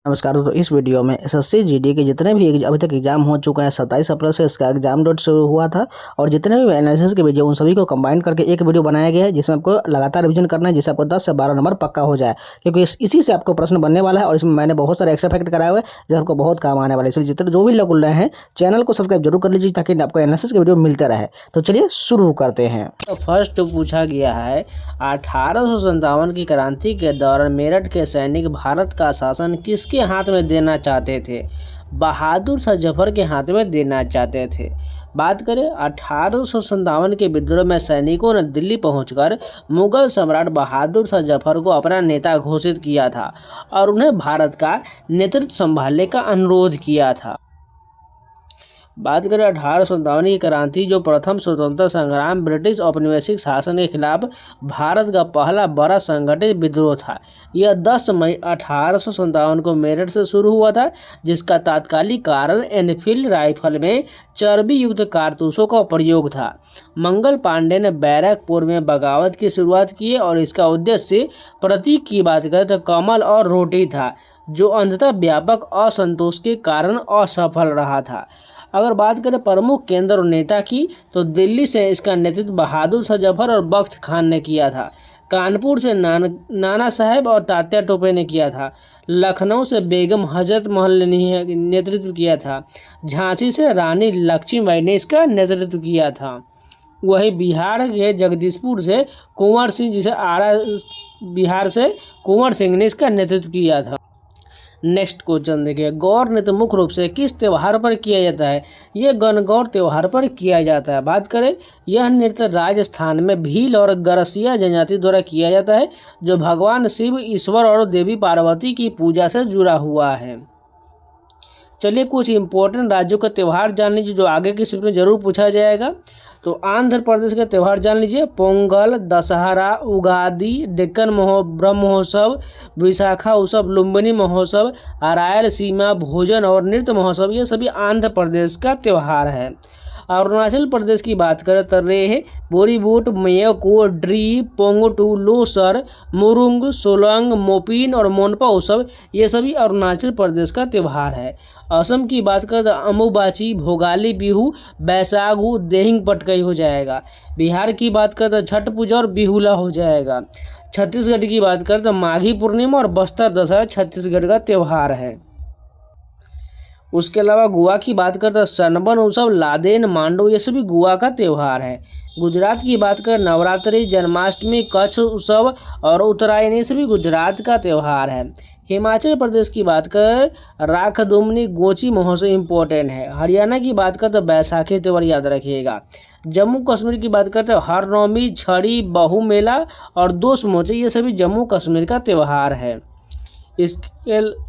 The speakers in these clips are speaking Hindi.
नमस्कार दोस्तों, इस वीडियो में एसएससी जीडी के जितने भी अभी तक एग्जाम हो चुके हैं 27 अप्रैल से इसका एग्जाम डेट शुरू हुआ था और जितने भी एनालिसिस के वीडियो उन सभी को कंबाइन करके एक वीडियो बनाया गया है जिसमें आपको लगातार रिवीजन करना है, जिससे आपको 10 से 12 नंबर पक्का हो जाए, क्योंकि इसी से आपको प्रश्न बनने वाला है। और इसमें मैंने बहुत सारे एक्स्ट्रा फैक्ट कराए हुए हैं जो आपको बहुत काम आने वाले हैं। इसलिए जितने जो भी लोग रहे हैं चैनल को सब्सक्राइब जरूर कर लीजिए ताकि आपको एनालिसिस के वीडियो मिलते रहे। तो चलिए शुरू करते हैं। तो फर्स्ट पूछा गया है 1857 की क्रांति के दौरान मेरठ के सैनिक भारत का शासन किसके हाथ में देना चाहते थे? बहादुर शाह जफर के हाथ में देना चाहते थे। बात करें 1857 के विद्रोह में सैनिकों ने दिल्ली पहुंचकर मुगल सम्राट बहादुर शाह जफर को अपना नेता घोषित किया था और उन्हें भारत का नेतृत्व संभालने का अनुरोध किया था। बात करें 1857 की क्रांति जो प्रथम स्वतंत्रता संग्राम ब्रिटिश औपनिवेशिक शासन के खिलाफ भारत का पहला बड़ा संगठित विद्रोह था। यह 10 मई 1857 को मेरठ से शुरू हुआ था, जिसका तात्कालिक कारण एनफील्ड राइफल में चर्बी युक्त कारतूसों का प्रयोग था। मंगल पांडे ने बैरकपुर में बगावत की शुरुआत की और इसका उद्देश्य प्रतीक की बात करें तो कमल और रोटी था, जो अंततः व्यापक असंतोष के कारण असफल रहा था। अगर बात करें प्रमुख केंद्र और नेता की तो दिल्ली से इसका नेतृत्व बहादुर शाह जफर और बख्त खान ने किया था। कानपुर से नाना साहेब और तात्या टोपे ने किया था। लखनऊ से बेगम हजरत महल ने नेतृत्व किया था। झांसी से रानी लक्ष्मीबाई ने इसका नेतृत्व किया था। वही बिहार के जगदीशपुर से कुंवर सिंह बिहार से कुंवर सिंह ने इसका नेतृत्व किया था। नेक्स्ट क्वेश्चन देखिए, गौर नृत्य मुख्य रूप से किस त्यौहार पर किया जाता है? यह गणगौर त्यौहार पर किया जाता है। बात करें यह नृत्य राजस्थान में भील और गरसिया जनजाति द्वारा किया जाता है, जो भगवान शिव, ईश्वर और देवी पार्वती की पूजा से जुड़ा हुआ है। चलिए कुछ इंपॉर्टेंट राज्यों का त्यौहार जान लीजिए जो आगे की शिफ्ट में जरूर पूछा जाएगा। तो आंध्र प्रदेश का त्यौहार जान लीजिए, पोंगल, दशहरा, उगादी, डेक्कन ब्रह्म महोत्सव, विशाखा उत्सव, लुम्बिनी महोत्सव, रायलसीमा भोजन और नृत्य महोत्सव, ये सभी आंध्र प्रदेश का त्यौहार है। अरुणाचल प्रदेश की बात करें तो रेह, बोरीबूट, मेयको, ड्री, पोंगटू, लोसर, मुरुंग, सोलंग, मोपिन और मोनपा उत्सव, ये सभी अरुणाचल प्रदेश का त्यौहार है। असम की बात करें तो अम्बुबाची, भोगाली बिहू, बैसागु, देहिंग पटकई हो जाएगा। बिहार की बात करें तो छठ पूजा और बिहुला हो जाएगा। छत्तीसगढ़ की बात करें तो माघी पूर्णिमा और बस्तर दशहरा छत्तीसगढ़ का त्यौहार है। उसके अलावा गोवा की बात करें तो सनबन उत्सव, लादेन, मांडो, ये सभी गोवा का त्यौहार है। गुजरात की बात करें नवरात्रि, जन्माष्टमी, कच्छ उत्सव और उत्तरायण, ये सभी गुजरात का त्यौहार है। हिमाचल प्रदेश की बात करें राखदुमनी, गोची महोत्सव इम्पोर्टेंट है। हरियाणा की बात करें तो बैसाखी त्यौहार याद रखिएगा। जम्मू कश्मीर की बात करते हैं हरनौमी, छड़ी, बहु मेला और दोष मोचे, ये सभी जम्मू कश्मीर का त्यौहार है। इसके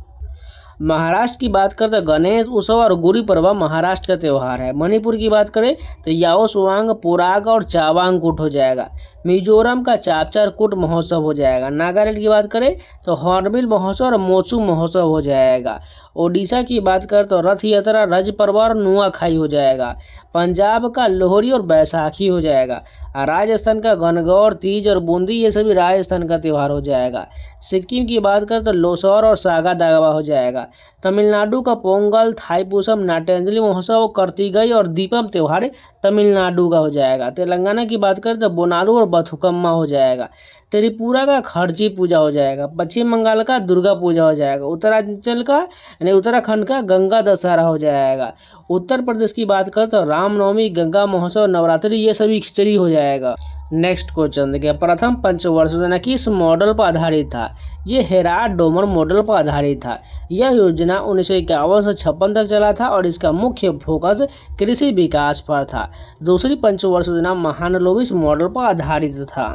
महाराष्ट्र की बात करते हैं गणेश उत्सव और गुड़ी पर्व महाराष्ट्र का त्यौहार है। मणिपुर की बात करें तो याओसवांग, पोराग और चावांग कुट हो जाएगा। मिजोरम का चापचार कुट महोत्सव हो जाएगा। नागालैंड की बात करें तो हॉर्नबिल महोत्सव और मोत्सू महोत्सव हो जाएगा। ओडिशा की बात करें तो रथ यात्रा, रज पर्व और नुआखाई हो जाएगा। पंजाब का लोहड़ी और बैसाखी हो जाएगा। राजस्थान का गणगौर, तीज और बूंदी, ये सभी राजस्थान का त्यौहार हो जाएगा। सिक्किम की बात करें तो लोसौर और सागा दागवा हो जाएगा। तमिलनाडु का पोंगल, थाईपुसम, नाट्यांजलि महोत्सव, कार्तिकई और दीपम त्यौहार तमिलनाडु का हो जाएगा। तेलंगाना की बात करें तो बोनालू और बथुकम्मा हो जाएगा। त्रिपुरा का खर्ची पूजा हो जाएगा। पश्चिम बंगाल का दुर्गा पूजा हो जाएगा। उत्तरांचल का यानी उत्तराखंड का गंगा दशहरा हो जाएगा। उत्तर प्रदेश की बात करें तो रामनवमी, गंगा महोत्सव, नवरात्रि, ये सभी खिचड़ी हो जाएगा। नेक्स्ट क्वेश्चन देखिए, प्रथम पंचवर्ष योजना किस मॉडल पर आधारित था? ये हेराल्ड डोमर मॉडल पर आधारित था। यह योजना 1951 से 56 तक चला था और इसका मुख्य फोकस कृषि विकास पर था। दूसरी पंचवर्ष योजना महालनोबिस मॉडल पर आधारित था।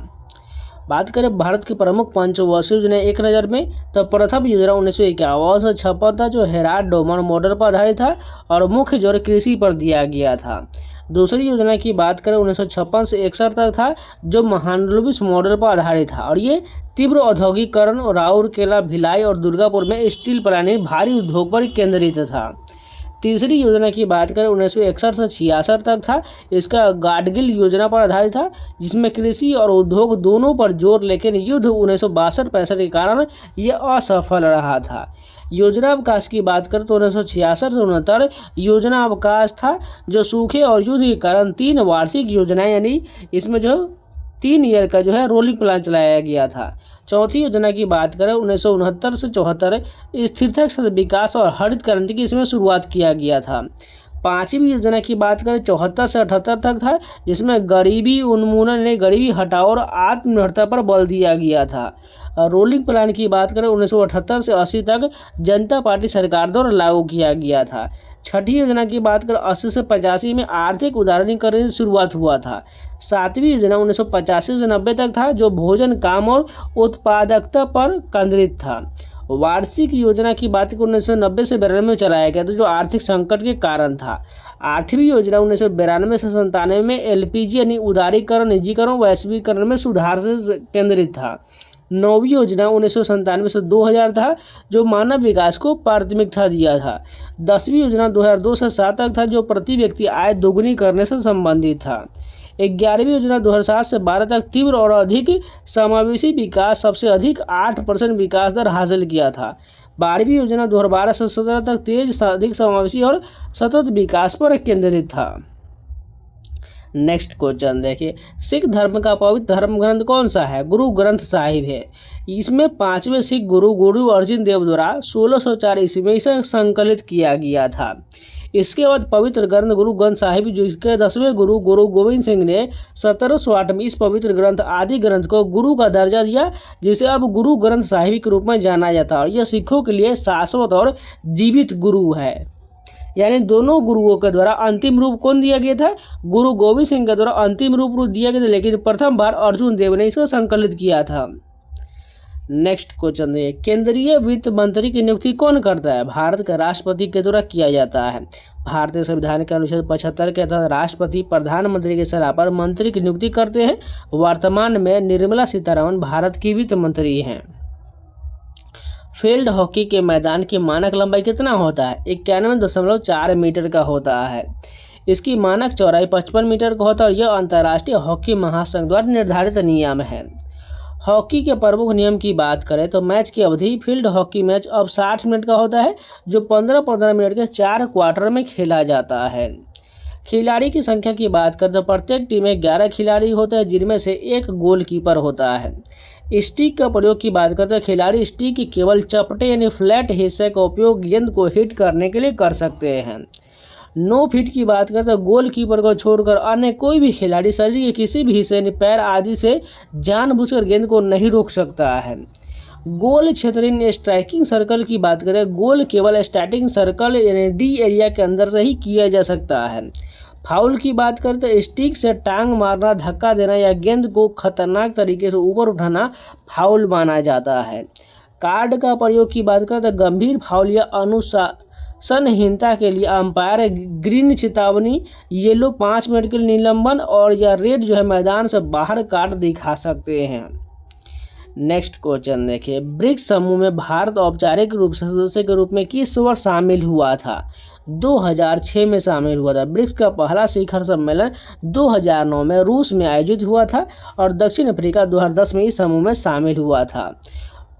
बात करें भारत की प्रमुख पंचवर्षीय योजना एक नज़र में तो प्रथम योजना 1951 से 56 था, जो हेराल्ड डोमर मॉडल पर आधारित था और मुख्य जोर कृषि पर दिया गया था। दूसरी योजना की बात करें 1956 से 61 तक था, जो महालनोबिस मॉडल पर आधारित था और ये तीव्र औद्योगिकरण, राउरकेला, भिलाई और दुर्गापुर में स्टील प्लांट भारी उद्योग पर केंद्रित था। तीसरी योजना की बात करें 1961 से 66 तक था। इसका गाडगिल योजना पर आधारित था, जिसमें कृषि और उद्योग दोनों पर जोर, लेकिन युद्ध 1962-65 के कारण यह असफल रहा था। योजना अवकाश की बात करें तो 1966 से 69 योजना अवकाश था, जो सूखे और युद्ध के कारण 3 वार्षिक योजनाएं, यानी इसमें जो 3 ईयर का जो है रोलिंग प्लान चलाया गया था। चौथी योजना की बात करें 1969 से 74 स्थिरता के साथ विकास और हरित क्रांति की इसमें शुरुआत किया गया था। पांचवी योजना की बात करें 74 से 78 तक था, जिसमें गरीबी उन्मूलन ने गरीबी हटाओ और आत्मनिर्भरता पर बल दिया गया था। रोलिंग प्लान की बात करें 1978 से 80 तक जनता पार्टी सरकार द्वारा लागू किया गया था। छठी योजना की बात करें 80 से 85 में आर्थिक उदारीकरण की शुरुआत हुआ था। सातवीं योजना 1985 से 90 तक था, जो भोजन, काम और उत्पादकता पर केंद्रित था। वार्षिक योजना की बात करें 1990 से 92 में चलाया गया था, जो आर्थिक संकट के कारण था। आठवीं योजना 1992 से 97 में एलपीजी यानी उदारीकरण, निजीकरण, वैश्वीकरण में सुधार से केंद्रित था। नौवीं योजना 1997 से 2000 था, जो मानव विकास को प्राथमिकता दिया था। 10वीं योजना 2002 से 7 तक था, जो प्रति व्यक्ति आय दोगुनी करने से संबंधित था। 11वीं योजना 2007 से 12 तक तीव्र और अधिक समावेशी विकास, सबसे अधिक 8% विकास दर हासिल किया था। 12वीं योजना 2012 से 17 तक तेज, अधिक समावेशी और सतत विकास पर केंद्रित था। नेक्स्ट क्वेश्चन देखिए, सिख धर्म का पवित्र धर्म ग्रंथ कौन सा है? गुरु ग्रंथ साहिब है। इसमें 5वें सिख गुरु अर्जुन देव द्वारा 1604 ईस्वी में इसे संकलित किया गया था। इसके बाद पवित्र ग्रंथ गुरु ग्रंथ साहिब, जिसके 10वें गुरु गोविंद सिंह ने 1708 में इस पवित्र ग्रंथ आदि ग्रंथ को गुरु का दर्जा दिया, जिसे अब गुरु ग्रंथ साहिब के रूप में जाना जाता है। और यह सिखों के लिए शाश्वत और जीवित गुरु है। यानी दोनों गुरुओं के द्वारा अंतिम रूप कौन दिया गया था? गुरु गोविंद सिंह के द्वारा अंतिम रूप दिया गया था, लेकिन प्रथम बार अर्जुन देव ने इसको संकलित किया था। नेक्स्ट क्वेश्चन देखिए, केंद्रीय वित्त मंत्री की नियुक्ति कौन करता है? भारत के राष्ट्रपति के द्वारा किया जाता है। भारतीय संविधान के अनुच्छेद 75 के तहत राष्ट्रपति प्रधानमंत्री की सलाह पर मंत्री की नियुक्ति करते हैं। वर्तमान में निर्मला सीतारमण भारत की वित्त मंत्री हैं। फील्ड हॉकी के मैदान की मानक लंबाई कितना होता है? 91.4 मीटर का होता है। इसकी मानक चौड़ाई 55 मीटर का होता है और यह अंतर्राष्ट्रीय हॉकी महासंघ द्वारा निर्धारित नियम है। हॉकी के प्रमुख नियम की बात करें तो मैच की अवधि फील्ड हॉकी मैच अब 60 मिनट का होता है, जो 15-15 मिनट के 4 क्वार्टर में खेला जाता है। खिलाड़ी की संख्या की बात करें तो प्रत्येक टीम में 11 खिलाड़ी होते हैं, जिनमें से एक गोलकीपर होता है। स्टिक का प्रयोग की बात करते हैं, खिलाड़ी स्टिक की केवल चपटे यानी फ्लैट हिस्से का उपयोग गेंद को हिट करने के लिए कर सकते हैं। 9 फीट की बात करते हैं, गोलकीपर को छोड़कर अन्य कोई भी खिलाड़ी शरीर के किसी भी हिस्से यानी पैर आदि से जानबूझकर गेंद को नहीं रोक सकता है। गोल क्षेत्र यानी स्ट्राइकिंग सर्कल की बात करें, गोल केवल स्टैटिक सर्कल यानी डी एरिया के अंदर से ही किया जा सकता है। फाउल की बात करते हैं, स्टिक से टांग मारना, धक्का देना या गेंद को खतरनाक तरीके से ऊपर उठाना फाउल माना जाता है। कार्ड का प्रयोग की बात करते हैं, गंभीर फाउल या अनुशासनहीनता के लिए अंपायर ग्रीन चेतावनी, येलो 5 मिनट के लिए निलंबन और या रेड जो है मैदान से बाहर कार्ड दिखा सकते हैं। नेक्स्ट क्वेश्चन देखिए, ब्रिक्स समूह में भारत औपचारिक रूप से सदस्य के रूप में किस वर्ष शामिल हुआ था? 2006 में शामिल हुआ था। ब्रिक्स का पहला शिखर सम्मेलन 2009 में रूस में आयोजित हुआ था और दक्षिण अफ्रीका 2010 में इस समूह में शामिल हुआ था।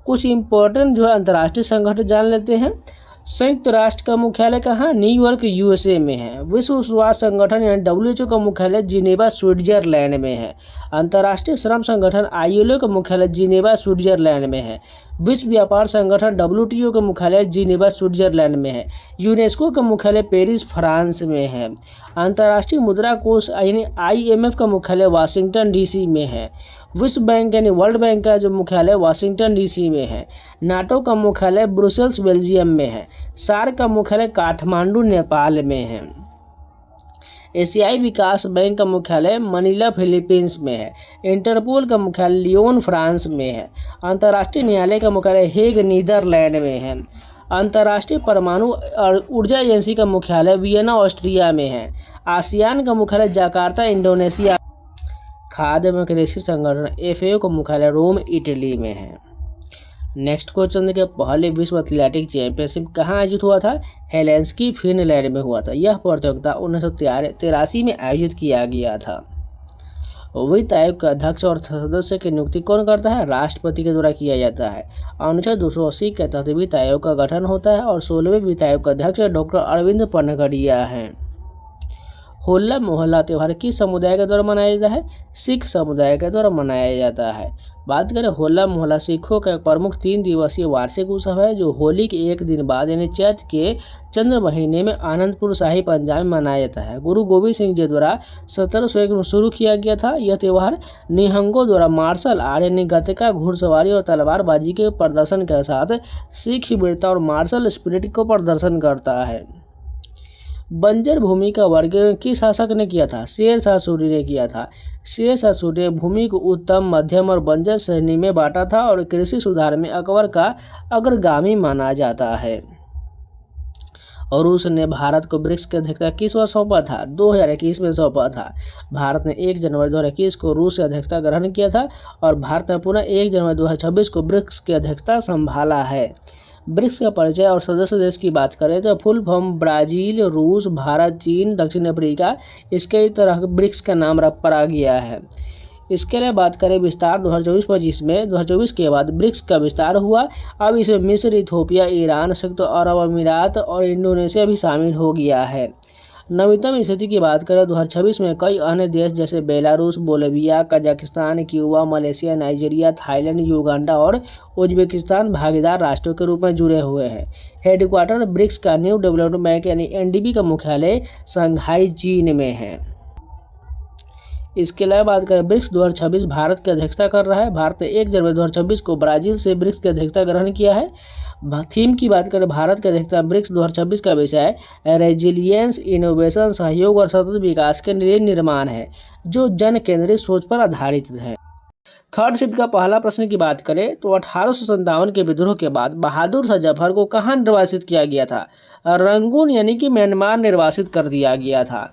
कुछ इंपॉर्टेंट जो है अंतर्राष्ट्रीय संगठन जान लेते हैं। संयुक्त राष्ट्र का मुख्यालय कहाँ? न्यूयॉर्क यूएसए में है। विश्व स्वास्थ्य संगठन यानी डब्ल्यूएचओ का मुख्यालय जिनेवा स्विट्जरलैंड में है। अंतर्राष्ट्रीय श्रम संगठन आईएलओ का मुख्यालय जिनेवा स्विट्जरलैंड में है। विश्व व्यापार संगठन डब्ल्यूटीओ का मुख्यालय जिनेवा स्विट्जरलैंड में है। यूनेस्को का मुख्यालय पेरिस फ्रांस में है। अंतर्राष्ट्रीय मुद्रा कोष यानी आईएमएफ का मुख्यालय वाशिंगटन डीसी में है। विश्व बैंक यानी वर्ल्ड बैंक का जो मुख्यालय वाशिंगटन डीसी में है। नाटो का मुख्यालय ब्रुसेल्स बेल्जियम में है। सार्क का मुख्यालय काठमांडू नेपाल में है। एशियाई विकास बैंक का मुख्यालय मनीला फिलीपींस में है। इंटरपोल का मुख्यालय लियोन फ्रांस में है। अंतर्राष्ट्रीय न्यायालय का मुख्यालय हेग नीदरलैंड में है। अंतर्राष्ट्रीय परमाणु और ऊर्जा एजेंसी का मुख्यालय वियना ऑस्ट्रिया में है। आसियान का मुख्यालय जकार्ता इंडोनेशिया। खाद्य एवं कृषि संगठन एफएओ का मुख्यालय रोम इटली में है। नेक्स्ट क्वेश्चन देखिए, पहले विश्व एथलेटिक चैंपियनशिप कहाँ आयोजित हुआ था? हेलेंसिकी फिनलैंड में हुआ था। यह प्रतियोगिता 1983 में आयोजित किया गया था। वित्त आयोग का अध्यक्ष और सदस्य की नियुक्ति कौन करता है? राष्ट्रपति के द्वारा किया जाता है। अनुच्छेद 280 के तहत वित्त आयोग का गठन होता है और 16वें वित्त आयोग का अध्यक्ष डॉक्टर अरविंद पनगड़िया हैं। होला मोहल्ला त्यौहार किस समुदाय के द्वारा मनाया जाता है? सिख समुदाय के द्वारा मनाया जाता है। बात करें होला मोहल्ला, सिखों का एक प्रमुख 3 दिवसीय वार्षिक उत्सव है जो होली के एक दिन बाद यानी चैत के चंद्र महीने में आनंदपुर साहिब पंजाब में मनाया जाता है। गुरु गोविंद सिंह जी द्वारा 1701 में शुरू किया गया था। यह त्यौहार निहंगों द्वारा मार्शल आर्ट यानी गतका, घुड़सवारी और तलवारबाजी के प्रदर्शन के साथ सिख वीरता और मार्शल स्पिरिट को प्रदर्शन करता है। बंजर भूमि का वर्गीकरण किस शासक ने किया था? शेरशाह सूरी ने किया था। शेरशाह सूरी ने भूमि को उत्तम, मध्यम और बंजर श्रेणी में बांटा था और कृषि सुधार में अकबर का अग्रगामी माना जाता है। और रूस ने भारत को ब्रिक्स की अध्यक्षता किस वर्ष सौंपा था? 2021 में सौंपा था। भारत ने 1 जनवरी 2021 को रूस से अध्यक्षता ग्रहण किया था और भारत ने पुनः 1 जनवरी 2026 को ब्रिक्स की अध्यक्षता संभाला है। ब्रिक्स का परिचय और सदस्य देश की बात करें तो फुल फॉर्म ब्राजील, रूस, भारत, चीन, दक्षिण अफ्रीका, इसके तरह ब्रिक्स का नाम पड़ा गया है। इसके लिए बात करें विस्तार 2024-25 में 2024 के बाद ब्रिक्स का विस्तार हुआ। अब इसमें मिस्र, इथोपिया, ईरान, संयुक्त अरब अमीरात और इंडोनेशिया भी शामिल हो गया है। नवीनतम स्थिति की बात करें 2026 में कई अन्य देश जैसे Belarus, Bolivia, Kazakhstan, Cuba, Malaysia, Nigeria, Thailand, Uganda और उज्बेकिस्तान भागीदार राष्ट्रों के रूप में जुड़े हुए हैं। हेडक्वार्टर ब्रिक्स का न्यू डेवलपमेंट बैंक यानी एनडीबी का मुख्यालय शंघाई, चीन में है। इसके अलावा बात करें ब्रिक्स 2026 भारत की अध्यक्षता कर रहा है। भारत ने 1 जनवरी 2026 को ब्राजील से ब्रिक्स की अध्यक्षता ग्रहण किया है। थीम की बात करें भारत की अध्यक्षता ब्रिक्स 2026 का विषय रेजिलियंस, इनोवेशन, सहयोग और सतत विकास के लिए निर्माण है जो जन केंद्रित सोच पर आधारित है। थर्ड शिफ्ट का पहला प्रश्न की बात करें तो 1857 के विद्रोह के बाद बहादुर शाह जफर को कहाँ निर्वासित किया गया था? रंगून यानी कि म्यांमार निर्वासित कर दिया गया था।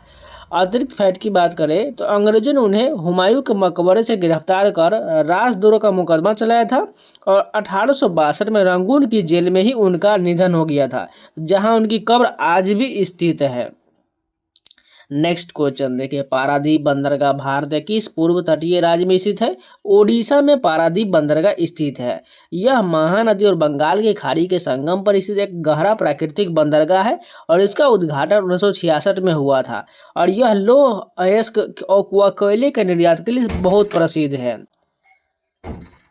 अतिरिक्त फैक्ट की बात करें तो अंग्रेजों ने उन्हें हुमायूं के मकबरे से गिरफ्तार कर राजद्रोह का मुकदमा चलाया था और 1862 में रंगून की जेल में ही उनका निधन हो गया था, जहां उनकी कब्र आज भी स्थित है। नेक्स्ट क्वेश्चन देखिए, पारादीप बंदरगाह भारत के किस पूर्व तटीय राज्य में स्थित है? ओडिशा में पारादीप बंदरगाह स्थित है। यह महानदी और बंगाल की खाड़ी के संगम पर स्थित एक गहरा प्राकृतिक बंदरगाह है और इसका उद्घाटन 1966 में हुआ था और यह लौह अयस्क और कोयले के निर्यात के लिए बहुत प्रसिद्ध है।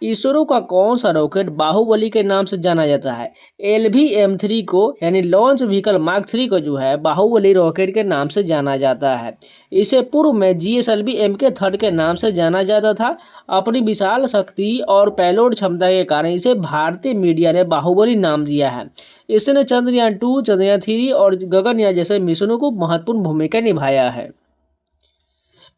इसरो का कौन सा रॉकेट बाहुबली के नाम से जाना जाता है? LV-M3 को यानी लॉन्च व्हीकल मार्क 3 को जो है बाहुबली रॉकेट के नाम से जाना जाता है। इसे पूर्व में GSLV MK3 के नाम से जाना जाता था। अपनी विशाल शक्ति और पेलोड क्षमता के कारण इसे भारतीय मीडिया ने बाहुबली नाम दिया है। इसने चंद्रयान 2, चंद्रयान 3 और गगनयान जैसे मिशनों को महत्वपूर्ण भूमिका निभाया है।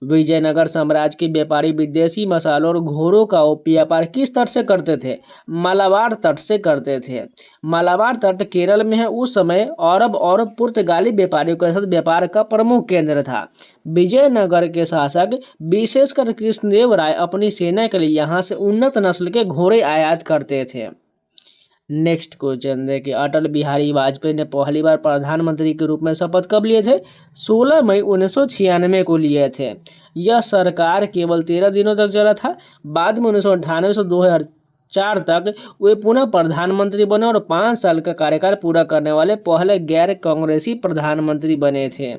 विजयनगर साम्राज्य के व्यापारी विदेशी मसालों और घोड़ों का व्यापार किस तट से करते थे? मालाबार तट से करते थे। मालाबार तट केरल में है। उस समय अरब और पुर्तगाली व्यापारियों के साथ व्यापार का प्रमुख केंद्र था। विजयनगर के शासक विशेषकर कृष्णदेव राय अपनी सेना के लिए यहाँ से उन्नत नस्ल के घोड़े आयात करते थे। नेक्स्ट क्वेश्चन देखिए, अटल बिहारी वाजपेयी ने पहली बार प्रधानमंत्री के रूप में शपथ कब लिए थे? 16 मई 1996 को लिए थे। यह सरकार केवल 13 दिनों तक चला था। बाद में 1998 से 2004 तक वे पुनः प्रधानमंत्री बने और 5 साल का कार्यकाल पूरा करने वाले पहले गैर कांग्रेसी प्रधानमंत्री बने थे।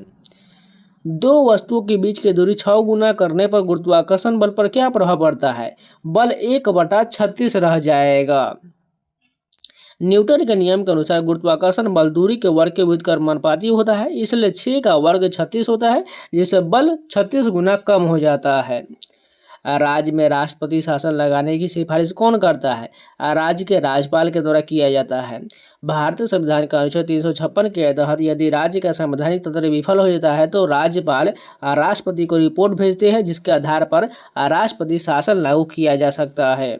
दो वस्तुओं के बीच की दूरी 6 गुना करने पर गुरुत्वाकर्षण बल पर क्या प्रभाव पड़ता है? बल 1/36 रह जाएगा। न्यूटन के नियम के अनुसार गुरुत्वाकर्षण बल दूरी के वर्ग के विरुद्ध कर्मानुपाती होता है, इसलिए 6 का वर्ग 36 होता है, जिससे बल 36 गुना कम हो जाता है। राज्य में राष्ट्रपति शासन लगाने की सिफारिश कौन करता है? राज्य के राज्यपाल के द्वारा किया जाता है। भारतीय संविधान का अनुच्छेद 356 के तहत यदि राज्य का संवैधानिक तंत्र विफल हो जाता है तो राज्यपाल राष्ट्रपति को रिपोर्ट भेजते हैं, जिसके आधार पर राष्ट्रपति शासन लागू किया जा सकता है।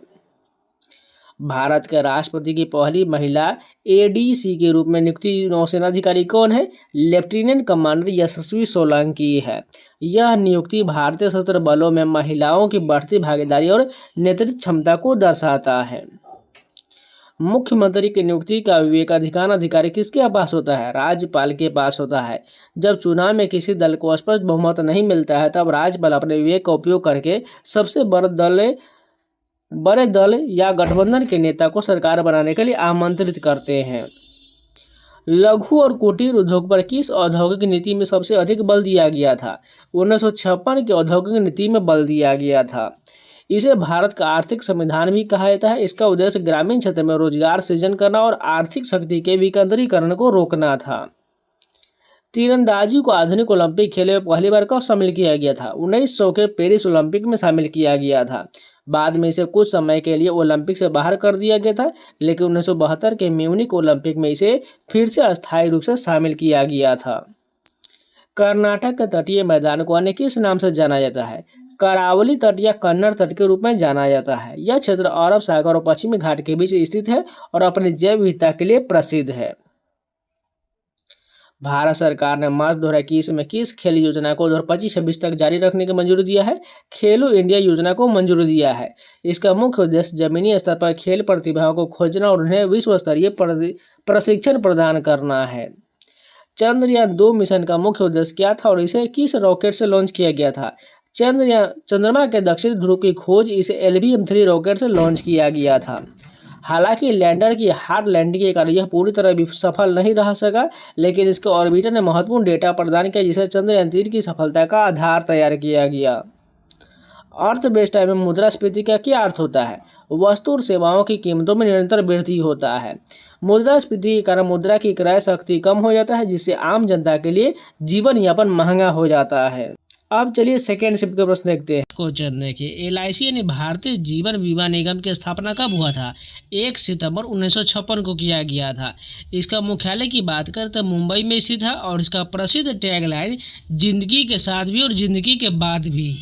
भारत के राष्ट्रपति की पहली महिला ADC के रूप में नियुक्ति नौसेना अधिकारी कौन है? लेफ्टिनेंट कमांडर यशस्वी सोलंकी है। यह नियुक्ति भारतीय सशस्त्र बलों में महिलाओं की बढ़ती भागीदारी और नेतृत्व क्षमता को दर्शाता है। मुख्यमंत्री की नियुक्ति का विवेकाधिकार अधिकारी किसके पास होता है? राज्यपाल के पास होता है। जब चुनाव में किसी दल को स्पष्ट बहुमत नहीं मिलता है तब राज्यपाल अपने विवेक का उपयोग करके सबसे बड़े दल या गठबंधन के नेता को सरकार बनाने के लिए आमंत्रित करते हैं। लघु और कुटीर उद्योग पर किस औद्योगिक नीति में सबसे अधिक बल दिया गया था? 1956 की औद्योगिक नीति में बल दिया गया था। इसे भारत का आर्थिक संविधान भी कहा जाता है। इसका उद्देश्य ग्रामीण क्षेत्र में रोजगार सृजन करना और आर्थिक शक्ति के विकेंद्रीकरण को रोकना था। तीरंदाजी को आधुनिक ओलंपिक खेलों में पहली बार कब शामिल किया गया था? 1900 के पेरिस ओलंपिक में शामिल किया गया था। बाद में इसे कुछ समय के लिए ओलंपिक से बाहर कर दिया गया था, लेकिन 1972 के म्यूनिक ओलंपिक में इसे फिर से अस्थायी रूप से शामिल किया गया था। कर्नाटक के तटीय मैदान को अन्य किस नाम से जाना जाता है? करावली तट या कन्नड़ तट के रूप में जाना जाता है। यह क्षेत्र अरब सागर और पश्चिमी घाट के बीच स्थित है और अपनी जैव विविधता के लिए प्रसिद्ध है। भारत सरकार ने मार्च 2021 में किस खेल योजना को 2025-26 तक जारी रखने की मंजूरी दिया है? खेलो इंडिया योजना को मंजूरी दिया है। इसका मुख्य उद्देश्य जमीनी स्तर पर खेल प्रतिभाओं को खोजना और उन्हें विश्व स्तरीय प्रशिक्षण प्रदान करना है। चंद्रयान 2 मिशन का मुख्य उद्देश्य क्या था और इसे किस रॉकेट से लॉन्च किया गया था? चंद्रमा के दक्षिणी ध्रुव की खोज इसे LVM-3 रॉकेट से लॉन्च किया गया था। हालांकि लैंडर की हार्ड लैंडिंग के कारण यह पूरी तरह भी सफल नहीं रह सका, लेकिन इसके ऑर्बिटर ने महत्वपूर्ण डेटा प्रदान किया जिसे चंद्रयान 3 की सफलता का आधार तैयार किया गया। अर्थव्यवस्था में मुद्रास्फीति का क्या अर्थ होता है? वस्तु और सेवाओं की कीमतों में निरंतर वृद्धि होता है। मुद्रास्फीति के कारण मुद्रा की क्रय शक्ति कम हो जाता है, जिससे आम जनता के लिए जीवन यापन महंगा हो जाता है। अब चलिए सेकेंड शिफ्ट का प्रश्न देखते हैं। क्वेश्चन देखिए, LIC यानी भारतीय जीवन बीमा निगम की स्थापना कब हुआ था? 1 सितंबर 1956 को किया गया था। इसका मुख्यालय की बात करें तो मुंबई में स्थित है और इसका प्रसिद्ध टैगलाइन जिंदगी के साथ भी और जिंदगी के बाद भी।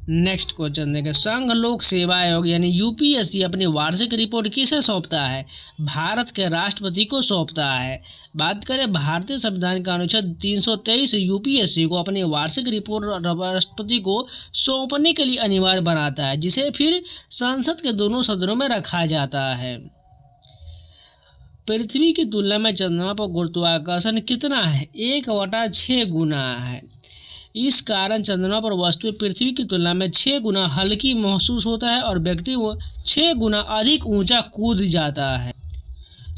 नेक्स्ट क्वेश्चन देखें, संघ लोक सेवा आयोग यानी UPSC अपनी वार्षिक रिपोर्ट किसे सौंपता है? भारत के राष्ट्रपति को सौंपता है। बात करें भारतीय संविधान का अनुच्छेद 323 UPSC को अपनी वार्षिक रिपोर्ट राष्ट्रपति को सौंपने के लिए अनिवार्य बनाता है, जिसे फिर संसद के दोनों सदनों में रखा जाता है। पृथ्वी की तुलना में चंद्रमा पर गुरुत्वाकर्षण कितना है? 1/6 गुना है। इस कारण चंद्रमा पर वस्तु पृथ्वी की तुलना में 6 गुना हल्की महसूस होता है और व्यक्ति 6 गुना अधिक ऊंचा कूद जाता है।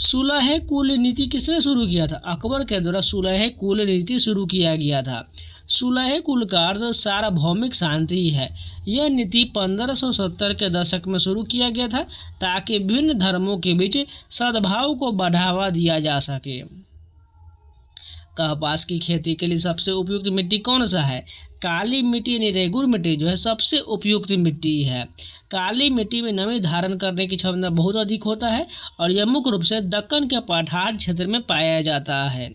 सुलह कुल नीति किसने शुरू किया था? अकबर के द्वारा सुलह कुल नीति शुरू किया गया था। सुलह कुल का अर्थ सार्वभौमिक शांति है। यह नीति 1570 के दशक में शुरू किया गया था ताकि विभिन्न धर्मों के बीच सद्भाव को बढ़ावा दिया जा सके। कपास की खेती के लिए सबसे उपयुक्त मिट्टी कौन सा है? काली मिट्टी यानी रेगुर मिट्टी जो है सबसे उपयुक्त मिट्टी है। काली मिट्टी में नमी धारण करने की क्षमता बहुत अधिक होता है और यह मुख्य रूप से दक्कन के पठार क्षेत्र में पाया जाता है।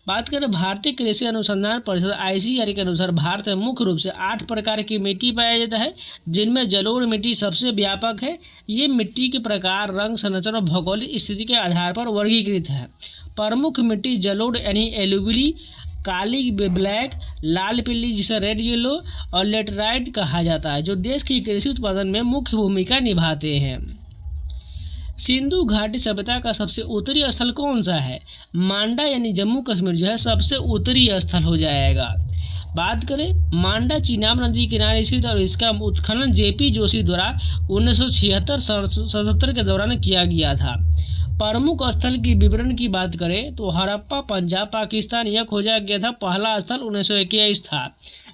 बात करें भारतीय कृषि अनुसंधान परिषद ICAR के अनुसार भारत में मुख्य रूप से 8 प्रकार की मिट्टी पाया जाता है, जिनमें जलोढ़ मिट्टी सबसे व्यापक है। ये मिट्टी के प्रकार, रंग, संरचना और भौगोलिक स्थिति के आधार पर वर्गीकृत है। प्रमुख मिट्टी जलोढ़ यानी एलुविली, काली ब्लैक, लाल पीली जिसे रेड येलो और लेटराइट कहा जाता है, जो देश की कृषि उत्पादन में मुख्य भूमिका निभाते हैं। सिंधु घाटी सभ्यता का सबसे उत्तरी स्थल कौन सा है? मांडा यानी जम्मू कश्मीर जो है सबसे उत्तरी स्थल हो जाएगा। बात करें मांडा चिनाब नदी किनारे स्थित और इसका उत्खनन JP जोशी द्वारा 1976-77 के दौरान किया गया था। प्रमुख स्थल की विवरण की बात करें तो हड़प्पा पंजाब पाकिस्तान यह खोजा गया था। पहला स्थल 1921 था,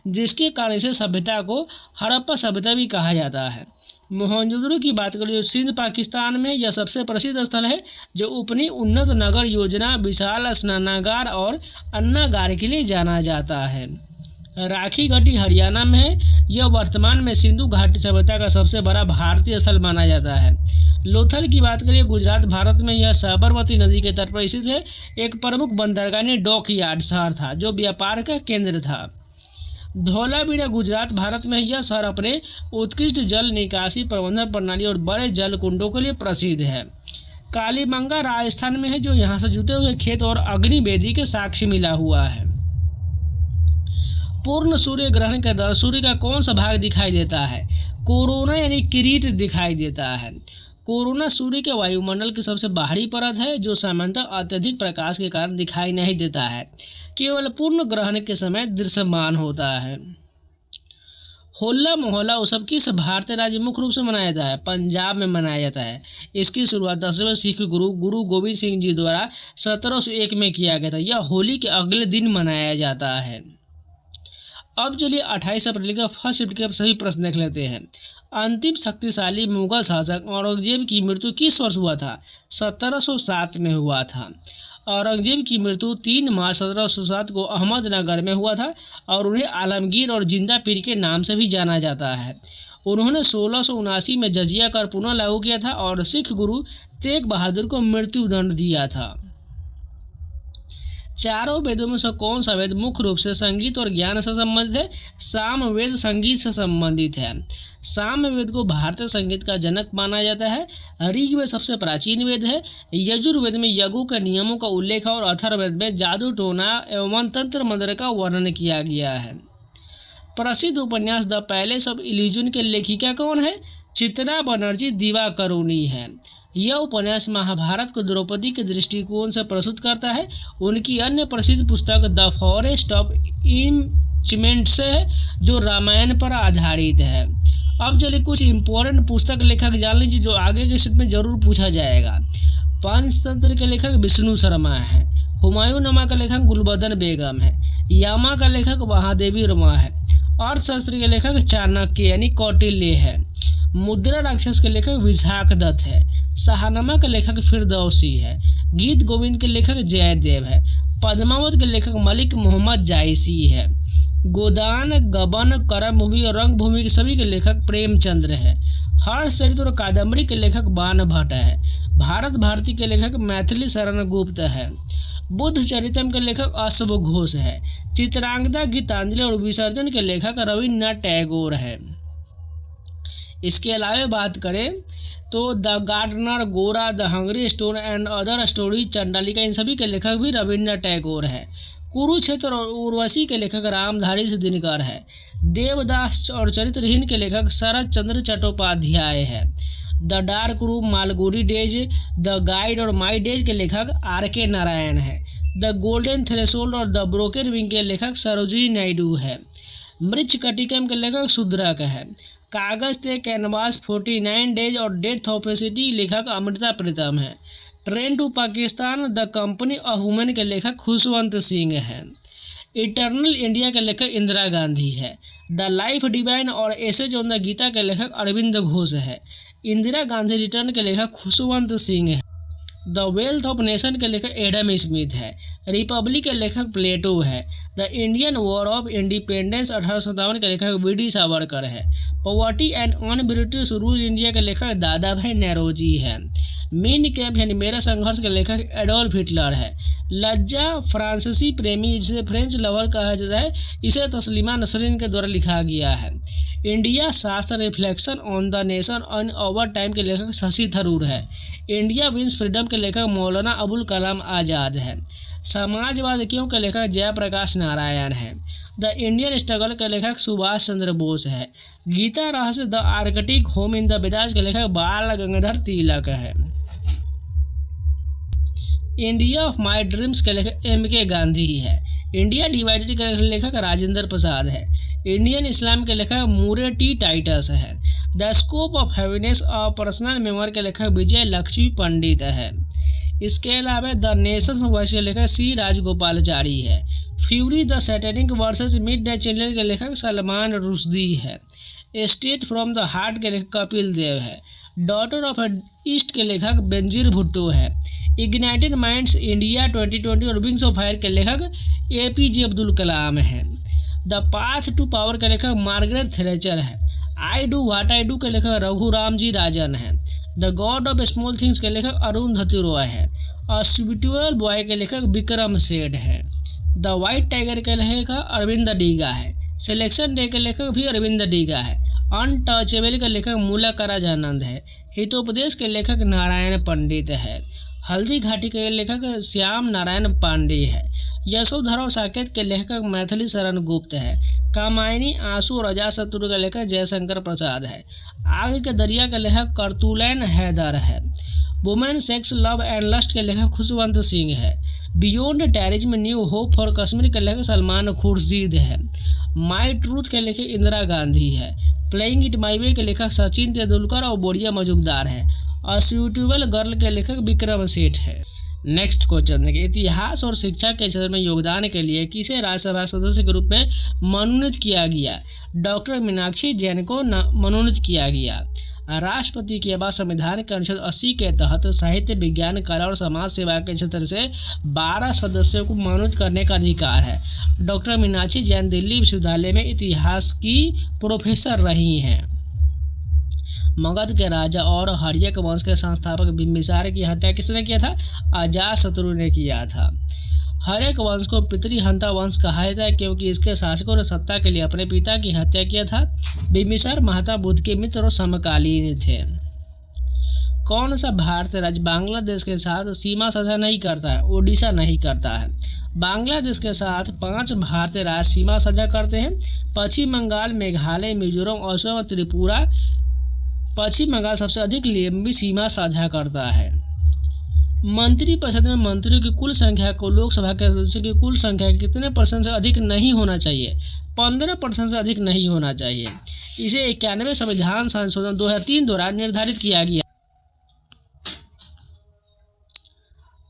जिसके कारण इसे सभ्यता को हड़प्पा सभ्यता भी कहा जाता है। मोहनजोदड़ो की बात करें जो सिंध पाकिस्तान में यह सबसे प्रसिद्ध स्थल है, जो अपनी उन्नत नगर योजना, विशाल स्नानागार और अन्नागार के लिए जाना जाता है। राखी गढ़ी हरियाणा में है। यह वर्तमान में सिंधु घाटी सभ्यता का सबसे बड़ा भारतीय स्थल माना जाता है। लोथल की बात करें गुजरात भारत में, यह साबरमती नदी के तट पर स्थित है। एक प्रमुख बंदरगाह डॉक यार्ड शहर था जो व्यापार का केंद्र था। धौलावीरा गुजरात भारत में, यह शहर अपने उत्कृष्ट जल निकासी प्रबंधन प्रणाली और बड़े जल कुंडों के लिए प्रसिद्ध है। कालीबंगा राजस्थान में है, जो यहाँ से जुटे हुए खेत और अग्निवेदी के साक्ष्य मिला हुआ है। पूर्ण सूर्य ग्रहण के दौरान सूर्य का कौन सा भाग दिखाई देता है? कोरोना यानी किरीट दिखाई देता है। कोरोना सूर्य के वायुमंडल की सबसे बाहरी परत है जो सामान्यतः अत्यधिक प्रकाश के कारण दिखाई नहीं देता है, केवल पूर्ण ग्रहण के समय दृश्यमान होता है। होला मोहल्ला उत्सव किस भारतीय राज्य मुख्य रूप से मनाया जाता है? पंजाब में मनाया जाता है। इसकी शुरुआत 10वें सिख गुरु गोविंद सिंह जी द्वारा 1701 में किया गया था। यह होली के अगले दिन मनाया जाता है। अब चलिए 28 अप्रैल का फर्स्ट शिफ्ट के सभी प्रश्न देख लेते हैं। अंतिम शक्तिशाली मुगल शासक औरंगजेब की मृत्यु किस वर्ष हुआ था? 1707 में हुआ था। औरंगजेब की मृत्यु 3 मार्च 1707 को अहमदनगर में हुआ था और उन्हें आलमगीर और जिंदा पीर के नाम से भी जाना जाता है। उन्होंने 1679 में जजिया कर पुनः लागू किया था और सिख गुरु तेग बहादुर को मृत्युदंड दिया था। चारों वेदों में से कौन सा वेद मुख्य रूप से संगीत और ज्ञान से संबंधित है? सामवेद संगीत से संबंधित है। सामवेद को भारतीय संगीत का जनक माना जाता है। ऋग्वेद सबसे प्राचीन वेद है। यजुर्वेद में यज्ञों के नियमों का उल्लेख है और अथर्ववेद में जादू टोना एवं तंत्र मंत्र का वर्णन किया गया है। प्रसिद्ध उपन्यास द पैलेस ऑफ इल्यूजन के लेखिका कौन है? चित्रा बनर्जी दिवाकरुणी है। यह उपन्यास महाभारत को द्रौपदी के दृष्टिकोण से प्रस्तुत करता है। उनकी अन्य प्रसिद्ध पुस्तक द फॉरेस्ट ऑफ इन्चमेंट्स है जो रामायण पर आधारित है। अब चलिए कुछ इंपॉर्टेंट पुस्तक लेखक जान लीजिए जो आगे के सेट में जरूर पूछा जाएगा। पंचतंत्र के लेखक विष्णु शर्मा है। हुमायूं का लेखक गुलबदन बेगम है। यामा का लेखक महादेवी वर्मा है। अर्थशास्त्र के लेखक चाणक्य यानी कौटिल्य है। मुद्रा राक्षस के लेखक विशाख दत्त है। शाहनामा के लेखक फिरदौसी है। गीत गोविंद के लेखक जयदेव है। पद्मावत के लेखक मलिक मोहम्मद जायसी है। गोदान, गबन, कर्मभूमि और रंगभूमि के सभी के लेखक प्रेमचंद्र है। हर्षचरित और कादम्बरी के लेखक बाण भट्ट है। भारत भारती के लेखक मैथिली शरण गुप्त है। बुद्ध चरितम के लेखक अश्व घोष है। चित्रांगदा, गीतांजलि और विसर्जन के लेखक रविन्द्रनाथ टैगोर है। इसके अलावा बात करें तो the gardener, Gora, the hungry stone and other stories, Chandalika, इन सभी के लेखक भी रविन्द्रनाथ टैगोर है। कुरुक्षेत्र और उर्वशी के लेखक रामधारी से दिनकर है। देवदास और चरित्रहीन के लेखक शरद चंद्र चट्टोपाध्याय है। The dark room, Malgudi days, the guide और माई डेज के लेखक RK नारायण है। द गोल्डन थ्रेशोल्ड और द ब्रोकन विंग के लेखक सरोजिनी नायडू है। मृच्छकटिकम के लेखक शूद्रक है। कागज ते कैनवास, 49 डेज और डेथ ऑफ ए सिटी लेखक अमृता प्रीतम है। Train to Pakistan, the company of women के लेखक खुशवंत सिंह है। इटर्नल इंडिया के लेखक इंदिरा गांधी है। द लाइफ डिवाइन और एसेज ऑन द गीता के लेखक अरविंद घोष है। इंदिरा गांधी रिटर्न के लेखक खुशवंत सिंह है। द वेल्थ ऑफ नेशन के लेखक एडम स्मिथ है। रिपब्लिक के लेखक प्लेटो है। The Indian war of independence 1857 के लेखक VD सावरकर है। Poverty and on British rule India के लेखक दादा भाई नौरोजी है। मीन कैंप यानी मेरा संघर्ष के लेखक एडोल्फ हिटलर है। लज्जा फ्रांसीसी प्रेमी जिसे फ्रेंच लवर कहा जाता है, इसे तस्लीमा नसरीन के द्वारा लिखा गया है। इंडिया शास्त्र reflection on the nation on over time के लेखक शशि थरूर है। इंडिया विंस फ्रीडम के लेखक मौलाना अबुल कलाम आज़ाद है। समाजवाद क्यों के लेखक जयप्रकाश नारायण है। द इंडियन स्ट्रगल के लेखक सुभाष चंद्र बोस है। गीता रहस्य the Arctic home in the Vedas के लेखक बाल गंगाधर तिलक है। इंडिया ऑफ माई ड्रीम्स के लेखक MK गांधी है। इंडिया डिवाइडेड के लेखक राजेंद्र प्रसाद है। इंडियन इस्लाम के लेखक मूरे T टाइटस है। The scope of heaviness of personal memory के लेखक विजय लक्ष्मी पंडित है। इसके अलावा द नेशंस वॉइस के लेखक C राजगोपालाचारी है। Fury the satanic versus midnight children के लेखक सलमान रुश्दी है। स्टेट फ्रॉम द हार्ट के लेखक कपिल देव है। डॉटर ऑफ ईस्ट के लेखक बेनजीर भुट्टो है। इग्नाइटेड माइंड्स इंडिया 2020 और विंग्स ऑफ फायर के लेखक APJ अब्दुल कलाम है। द पाथ टू पावर के लेखक मार्गरेट थ्रेचर है। I do what I do के लेखक रघुराम जी राजन है। The God of small things के लेखक अरुंधति रॉय है। और स्पिरिचुअल बॉय के लेखक विक्रम सेठ है। द वाइट टाइगर के लेखक अरविंद डीगा है। सिलेक्शन डे के लेखक भी अरविंद डीगा है। अनटचेबल के लेखक मूला कराजानंद है। हितोपदेश के लेखक नारायण पंडित है। हल्दी घाटी के लेखक श्याम नारायण पांडे है। यशोधरा और साकेत के लेखक मैथिली शरण गुप्त है। कामायनी आंसू और अजातशत्रु का लेखक जयशंकर प्रसाद है। आग के दरिया का लेखक करतुलैन हैदर है। Women sex love and lust के लेखक खुशवंत सिंह है। Beyond terrorism new hope for Kashmir के लेखक सलमान खुर्शीद है। माई ट्रूथ के लेखक इंदिरा गांधी है। प्लेइंग इट माई वे के लेखक सचिन तेंदुलकर और बोरिया मजुमदार है। और सूटेबल गर्ल के लेखक विक्रम सेठ है। नेक्स्ट क्वेश्चन देखिए, इतिहास और शिक्षा के क्षेत्र में योगदान के लिए किसे राज्यसभा सदस्य के रूप में मनोनीत किया गया? डॉक्टर मीनाक्षी जैन को मनोनीत किया गया। राष्ट्रपति के बाद संविधान के अनुच्छेद 80 के तहत साहित्य, विज्ञान, कला और समाज सेवा के क्षेत्र से 12 सदस्यों को मनोनीत करने का अधिकार है। डॉक्टर मीनाक्षी जैन दिल्ली विश्वविद्यालय में इतिहास की प्रोफेसर रही हैं। मगध के राजा और हर्यक वंश के संस्थापक बिंबिसार की हत्या किसने किया था? अजातशत्रु ने किया था। हर्यक वंश को पितृहंता वंश कहा जाता है क्योंकि इसके शासकों ने सत्ता के लिए अपने पिता की हत्या किया था। बिंबिसार महात्मा बुद्ध के मित्र और समकालीन थे। कौन सा भारतीय राज्य बांग्लादेश के साथ सीमा साझा नहीं करता है? ओडिशा नहीं करता है। बांग्लादेश के साथ 5 भारतीय राज्य सीमा साझा करते हैं। पश्चिम बंगाल, मेघालय, मिजोरम, असम और त्रिपुरा। पश्चिम बंगाल सबसे अधिक लंबी सीमा साझा करता है। मंत्रिपरिषद में मंत्रियों की कुल संख्या को लोकसभा के सदस्यों की कुल संख्या कितने % से अधिक नहीं होना चाहिए? 15% से अधिक नहीं होना चाहिए। इसे 91वें संविधान संशोधन 2003 द्वारा निर्धारित किया गया।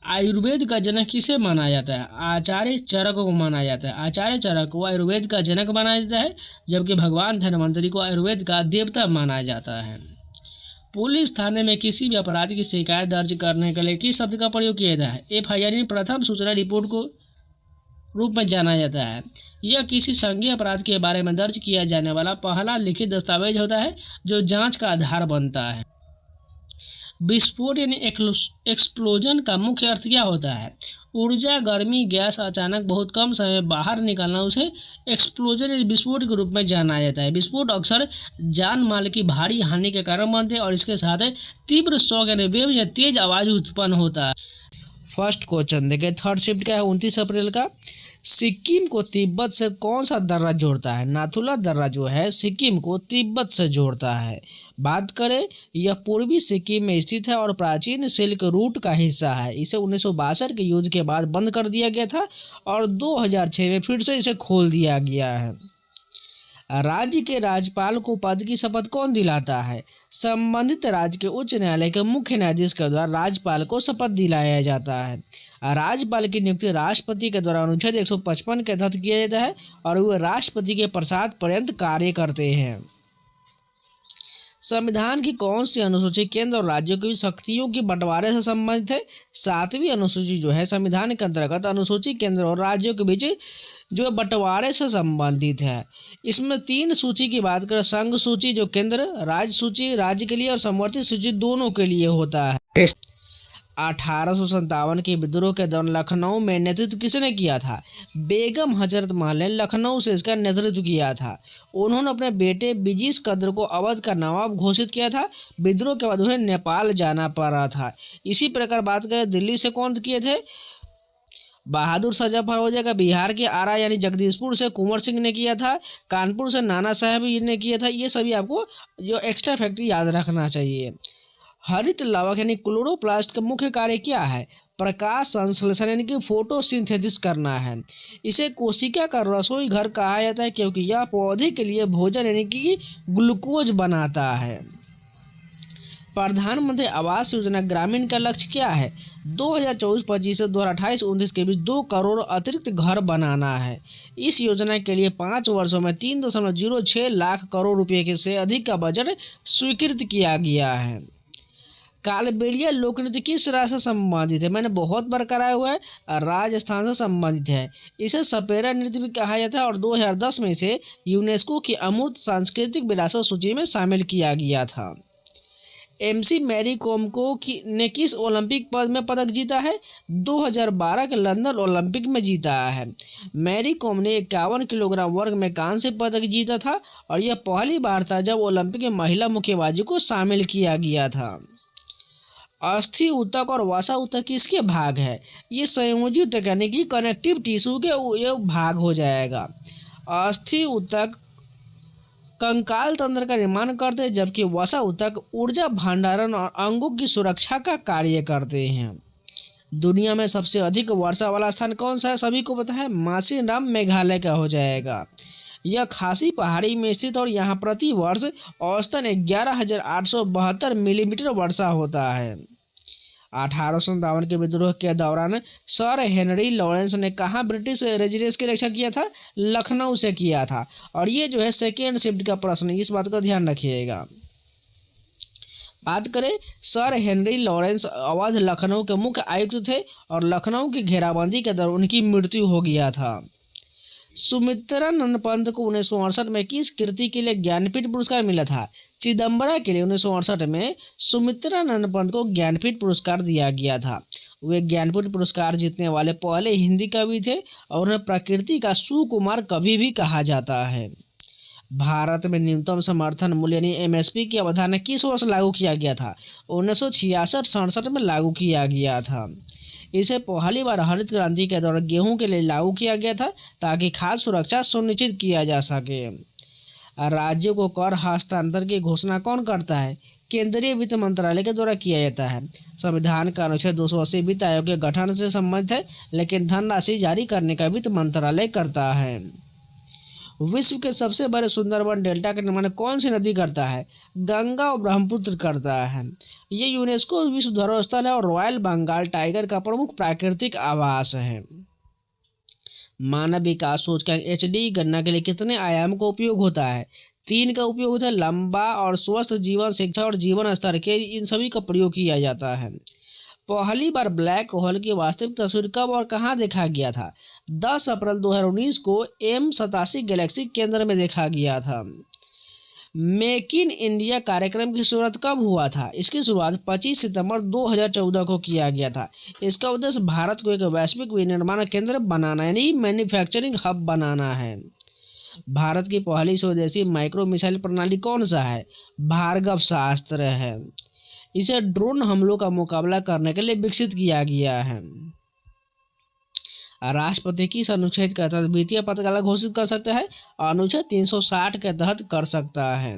आयुर्वेद का जनक किसे माना जाता है? आचार्य चरक को माना जाता है। आचार्य चरक को आयुर्वेद का जनक माना जाता है, जबकि भगवान धन्वंतरि को आयुर्वेद का देवता माना जाता है। पुलिस थाने में किसी भी अपराध की शिकायत दर्ज करने के लिए किस शब्द का प्रयोग किया जाता है? FIR प्रथम सूचना रिपोर्ट को रूप में जाना जाता है। यह किसी संज्ञेय अपराध के बारे में दर्ज किया जाने वाला पहला लिखित दस्तावेज होता है जो जांच का आधार बनता है। विस्फोट यानी एक्सप्लोजन का मुख्य अर्थ क्या होता है? ऊर्जा, गर्मी, गैस अचानक बहुत कम समय में बाहर निकलना, उसे एक्सप्लोजन यानी विस्फोट के रूप में जाना जाता है। विस्फोट अक्सर जान माल की भारी हानि के कारण बनते हैं और इसके साथ तीव्र शॉक यानी वेव या तेज आवाज उत्पन्न होता है। फर्स्ट क्वेश्चन देखिए, थर्ड शिफ्ट क्या है 29 अप्रैल का? सिक्किम को तिब्बत से कौन सा दर्रा जोड़ता है? नाथुला दर्रा जो है सिक्किम को तिब्बत से जोड़ता है। बात करें, यह पूर्वी सिक्किम में स्थित है और प्राचीन सिल्क रूट का हिस्सा है। इसे 1962 के युद्ध के बाद बंद कर दिया गया था और 2006 में फिर से इसे खोल दिया गया है। राज्य के राज्यपाल को पद की शपथ कौन दिलाता है? संबंधित राज्य के उच्च न्यायालय के मुख्य न्यायाधीश के द्वारा राज्यपाल को शपथ दिलाया जाता है। राज्यपाल की नियुक्ति राष्ट्रपति के द्वारा अनुच्छेद 155 के तहत किया जाता है और वे राष्ट्रपति के प्रसाद पर्यंत कार्य करते हैं। संविधान की कौन सी अनुसूची केंद्र और राज्यों की शक्तियों की बंटवारे से संबंधित है? 7वीं अनुसूची जो है संविधान के अंतर्गत अनुसूची केंद्र और राज्यों के बीच जो बंटवारे से संबंधित है। इसमें 3 सूची की बात करें, संघ सूची जो केंद्र, राज्य सूची राज्य के लिए और समवर्ती सूची दोनों के लिए होता है। 1857 के विद्रोह के दौरान लखनऊ में नेतृत्व किसने किया था? बेगम हजरत महल ने लखनऊ से इसका नेतृत्व किया था। उन्होंने अपने बेटे बिजिस कद्र को अवध का नवाब घोषित किया था। विद्रोह के बाद उन्हें नेपाल जाना पड़ा था। इसी प्रकार बात करें दिल्ली से कौन किए थे? बहादुर शाह जफर हो जाएगा। बिहार के आरा यानी जगदीशपुर से कुंवर सिंह ने किया था। कानपुर से नाना साहब ने किया था। ये सभी आपको जो एक्स्ट्रा फैक्ट्री याद रखना चाहिए। हरित लावक यानी क्लोरोप्लास्ट का मुख्य कार्य क्या है? प्रकाश संश्लेषण यानी कि फोटोसिंथेसिस करना है। इसे कोशिका का रसोई घर कहा जाता है क्योंकि यह पौधे के लिए भोजन यानी कि ग्लूकोज बनाता है। प्रधानमंत्री आवास योजना ग्रामीण का लक्ष्य क्या है? 2024-25 से 2028-29 के बीच 2 करोड़ अतिरिक्त घर बनाना है। इस योजना के लिए 5 वर्षों में 3.06 लाख करोड़ रुपए से अधिक का बजट स्वीकृत किया गया है। कालबेलिया लोक नृत्य किस राज्य से संबंधित है? मैंने बहुत बार कराया हुआ है, राजस्थान से संबंधित है। इसे सपेरा नृत्य भी कहा जाता है और 2010 में इसे यूनेस्को की अमूर्त सांस्कृतिक विरासत सूची में शामिल किया गया था। MC मैरी कॉम ने किस ओलंपिक पद में पदक जीता है? 2012 के लंदन ओलंपिक में जीता है। मैरी कॉम ने 51 किलोग्राम वर्ग में कांस्य पदक जीता था और यह पहली बार था जब ओलंपिक में महिला मुक्केबाजी को शामिल किया गया था। अस्थि ऊतक और वसा ऊतक किसके भाग है? ये संयोजी ऊतक यानी कि कनेक्टिव टिश्यू के ये भाग हो जाएगा। अस्थि ऊतक कंकाल तंत्र का निर्माण करते हैं, जबकि वसा ऊतक ऊर्जा भंडारण और अंगों की सुरक्षा का कार्य करते हैं। दुनिया में सबसे अधिक वर्षा वाला स्थान कौन सा है? सभी को पता है, मासिनराम मेघालय का हो जाएगा। यह खासी पहाड़ी में स्थित और यहाँ प्रति वर्ष औसतन 11,872 मिलीमीटर वर्षा होता है। 1857 के विद्रोह के दौरान सर हेनरी लॉरेंस ने कहाँ ब्रिटिश रेजिडेंस की रक्षा किया था? लखनऊ से किया था। और ये जो है सेकेंड शिफ्ट का प्रश्न, इस बात का ध्यान रखिएगा। बात करें, sir Henry Lawrence Awadh Lucknow के मुख्य आयुक्त थे और लखनऊ की घेराबंदी के दौरान उनकी मृत्यु हो गया था। सुमित्रानंद पंत को 1968 में किस कृति के लिए ज्ञानपीठ पुरस्कार मिला था? चिदम्बरा के लिए 1968 में सुमित्रानंद पंत को ज्ञानपीठ पुरस्कार दिया गया था। वे ज्ञानपीठ पुरस्कार जीतने वाले पहले हिंदी कवि थे और उन्हें प्रकृति का सुकुमार कवि भी कहा जाता है। भारत में न्यूनतम समर्थन मूल्य यानी एमएसपी की अवधारणा किस वर्ष लागू किया गया था? 1966-67 में लागू किया गया था। इसे पहली बार हरित क्रांति के दौरान गेहूं के लिए लागू किया गया था ताकि खाद्य सुरक्षा सुनिश्चित किया जा सके। राज्यों को कर हस्तांतरण की घोषणा कौन करता है? केंद्रीय वित्त मंत्रालय के द्वारा किया जाता है। संविधान का अनुच्छेद 280 वित्त आयोग के गठन से संबंधित है, लेकिन धनराशि जारी करने का वित्त मंत्रालय करता है। विश्व के सबसे बड़े सुंदरबन डेल्टा का निर्माण कौन सी नदी करता है? गंगा और ब्रह्मपुत्र करता है। ये यूनेस्को विश्व धरोहर स्थल है और रॉयल बंगाल टाइगर का प्रमुख प्राकृतिक आवास है। मानव विकास सूचकांक HD गणना के लिए कितने आयाम का उपयोग होता है? 3 का उपयोग होता है। लंबा और स्वस्थ जीवन, शिक्षा और जीवन स्तर के इन सभी का प्रयोग किया जाता है। पहली बार ब्लैक होल की वास्तविक तस्वीर कब और कहाँ देखा गया था? 10 अप्रैल 2019 को M87 गैलेक्सी केंद्र में देखा गया था। मेक इन इंडिया कार्यक्रम की शुरुआत कब हुआ था? इसकी शुरुआत 25 सितंबर 2014 को किया गया था। इसका उद्देश्य भारत को एक वैश्विक विनिर्माण केंद्र बनाना यानी मैन्युफैक्चरिंग हब बनाना है। भारत की पहली स्वदेशी माइक्रो मिसाइल प्रणाली कौन सा है? भार्गव शास्त्र है। इसे ड्रोन हमलों का मुकाबला करने के लिए विकसित किया गया है। राष्ट्रपति किस अनुच्छेद के तहत वित्तीय आपातकाल घोषित कर सकता है? अनुच्छेद 360 के तहत कर सकता है।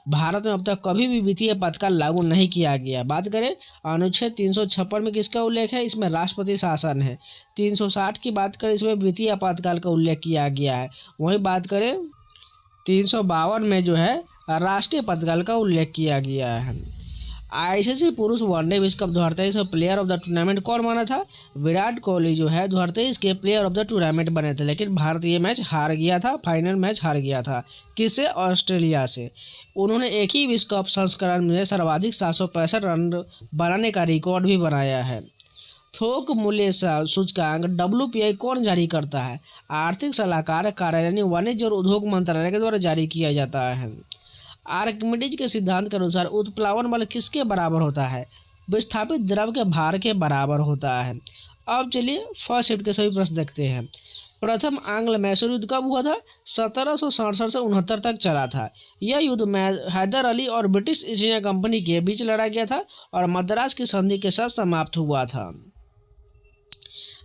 भारत में अब तक कभी भी वित्तीय आपातकाल लागू नहीं किया गया। बात करें अनुच्छेद 356 में किसका उल्लेख है? इसमें राष्ट्रपति शासन है। 360 की बात करें, इसमें वित्तीय आपातकाल का उल्लेख किया गया है। वहीं बात करें 352 में जो है राष्ट्रीय आपातकाल का उल्लेख किया गया है। ICC पुरुष वनडे विश्व कप 2023 में प्लेयर ऑफ द टूर्नामेंट कौन बना था? विराट कोहली जो है 2023 के प्लेयर ऑफ द टूर्नामेंट बने थे, लेकिन भारत ये मैच हार गया था, फाइनल मैच हार गया था। किससे? ऑस्ट्रेलिया से। उन्होंने एक ही विश्व कप संस्करण में सर्वाधिक 765 रन बनाने का रिकॉर्ड भी बनाया है। थोक मूल्य सूचकांक WPI कौन जारी करता है? आर्थिक सलाहकार कार्यालय यानी वाणिज्य और उद्योग मंत्रालय के द्वारा जारी किया जाता है। आर्किमिडीज के सिद्धांत के अनुसार उत्प्लावन बल किसके बराबर होता है? विस्थापित द्रव के भार के बराबर होता है। अब चलिए फर्स्ट शिफ्ट के सभी प्रश्न देखते हैं। प्रथम आंग्ल मैसूर युद्ध कब हुआ था? 1767 से 69 तक चला था। यह युद्ध हैदर अली और ब्रिटिश ईस्ट इंडिया कंपनी के बीच लड़ा गया था और मद्रास की संधि के साथ समाप्त हुआ था।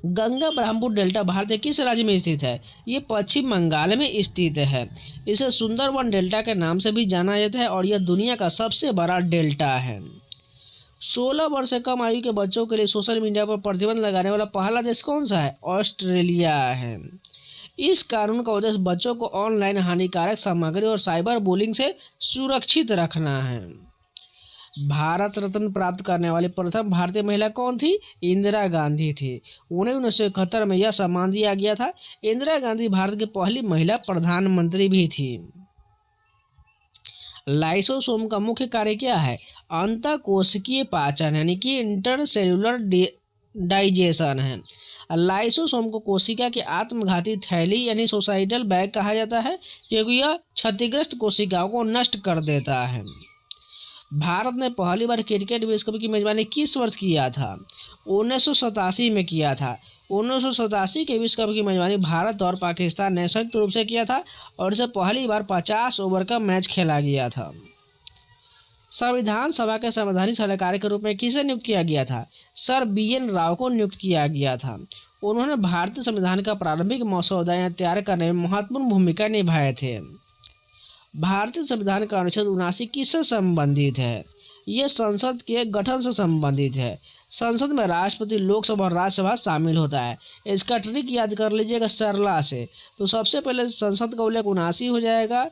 गंगा ब्रह्मपुत्र डेल्टा भारत के किस राज्य में स्थित है? ये पश्चिम बंगाल में स्थित है। इसे सुंदरबन डेल्टा के नाम से भी जाना जाता है और यह दुनिया का सबसे बड़ा डेल्टा है। 16 वर्ष से कम आयु के बच्चों के लिए सोशल मीडिया पर प्रतिबंध लगाने वाला पहला देश कौन सा है? ऑस्ट्रेलिया है। इस कानून का उद्देश्य बच्चों को ऑनलाइन हानिकारक सामग्री और साइबर बुलिंग से सुरक्षित रखना है। भारत रत्न प्राप्त करने वाली प्रथम भारतीय महिला कौन थी? इंदिरा गांधी थी। उन्हें 1971 में यह सम्मान दिया गया था। इंदिरा गांधी भारत की पहली महिला प्रधानमंत्री भी थी। लाइसोसोम का मुख्य कार्य क्या है? अंतःकोशिकीय पाचन यानी कि इंटरसेल्युलर डाइजेशन है। लाइसोसोम को कोशिका की आत्मघाती थैली यानी सोसाइटल बैग कहा जाता है, क्योंकि यह क्षतिग्रस्त कोशिकाओं को नष्ट कर देता है। भारत ने पहली बार क्रिकेट विश्व कप की मेजबानी किस वर्ष किया था? 1987 में किया था। 1987 के विश्व कप की मेजबानी भारत और पाकिस्तान ने संयुक्त रूप से किया था और इसे पहली बार 50 ओवर का मैच खेला गया था। संविधान सभा के संवैधानिक सलाहकार के रूप में किसे नियुक्त किया गया था? सर BN राव को नियुक्त किया गया था। उन्होंने भारतीय संविधान का प्रारंभिक मसौदा तैयार करने में महत्वपूर्ण भूमिका निभाए थे। भारतीय संविधान का अनुच्छेद 79 किससे संबंधित है? ये संसद के गठन से संबंधित है। संसद में राष्ट्रपति, लोकसभा और राज्यसभा शामिल होता है। इसका ट्रिक याद कर लीजिएगा सरला से। तो सबसे पहले संसद का उल्लेख 79 हो जाएगा,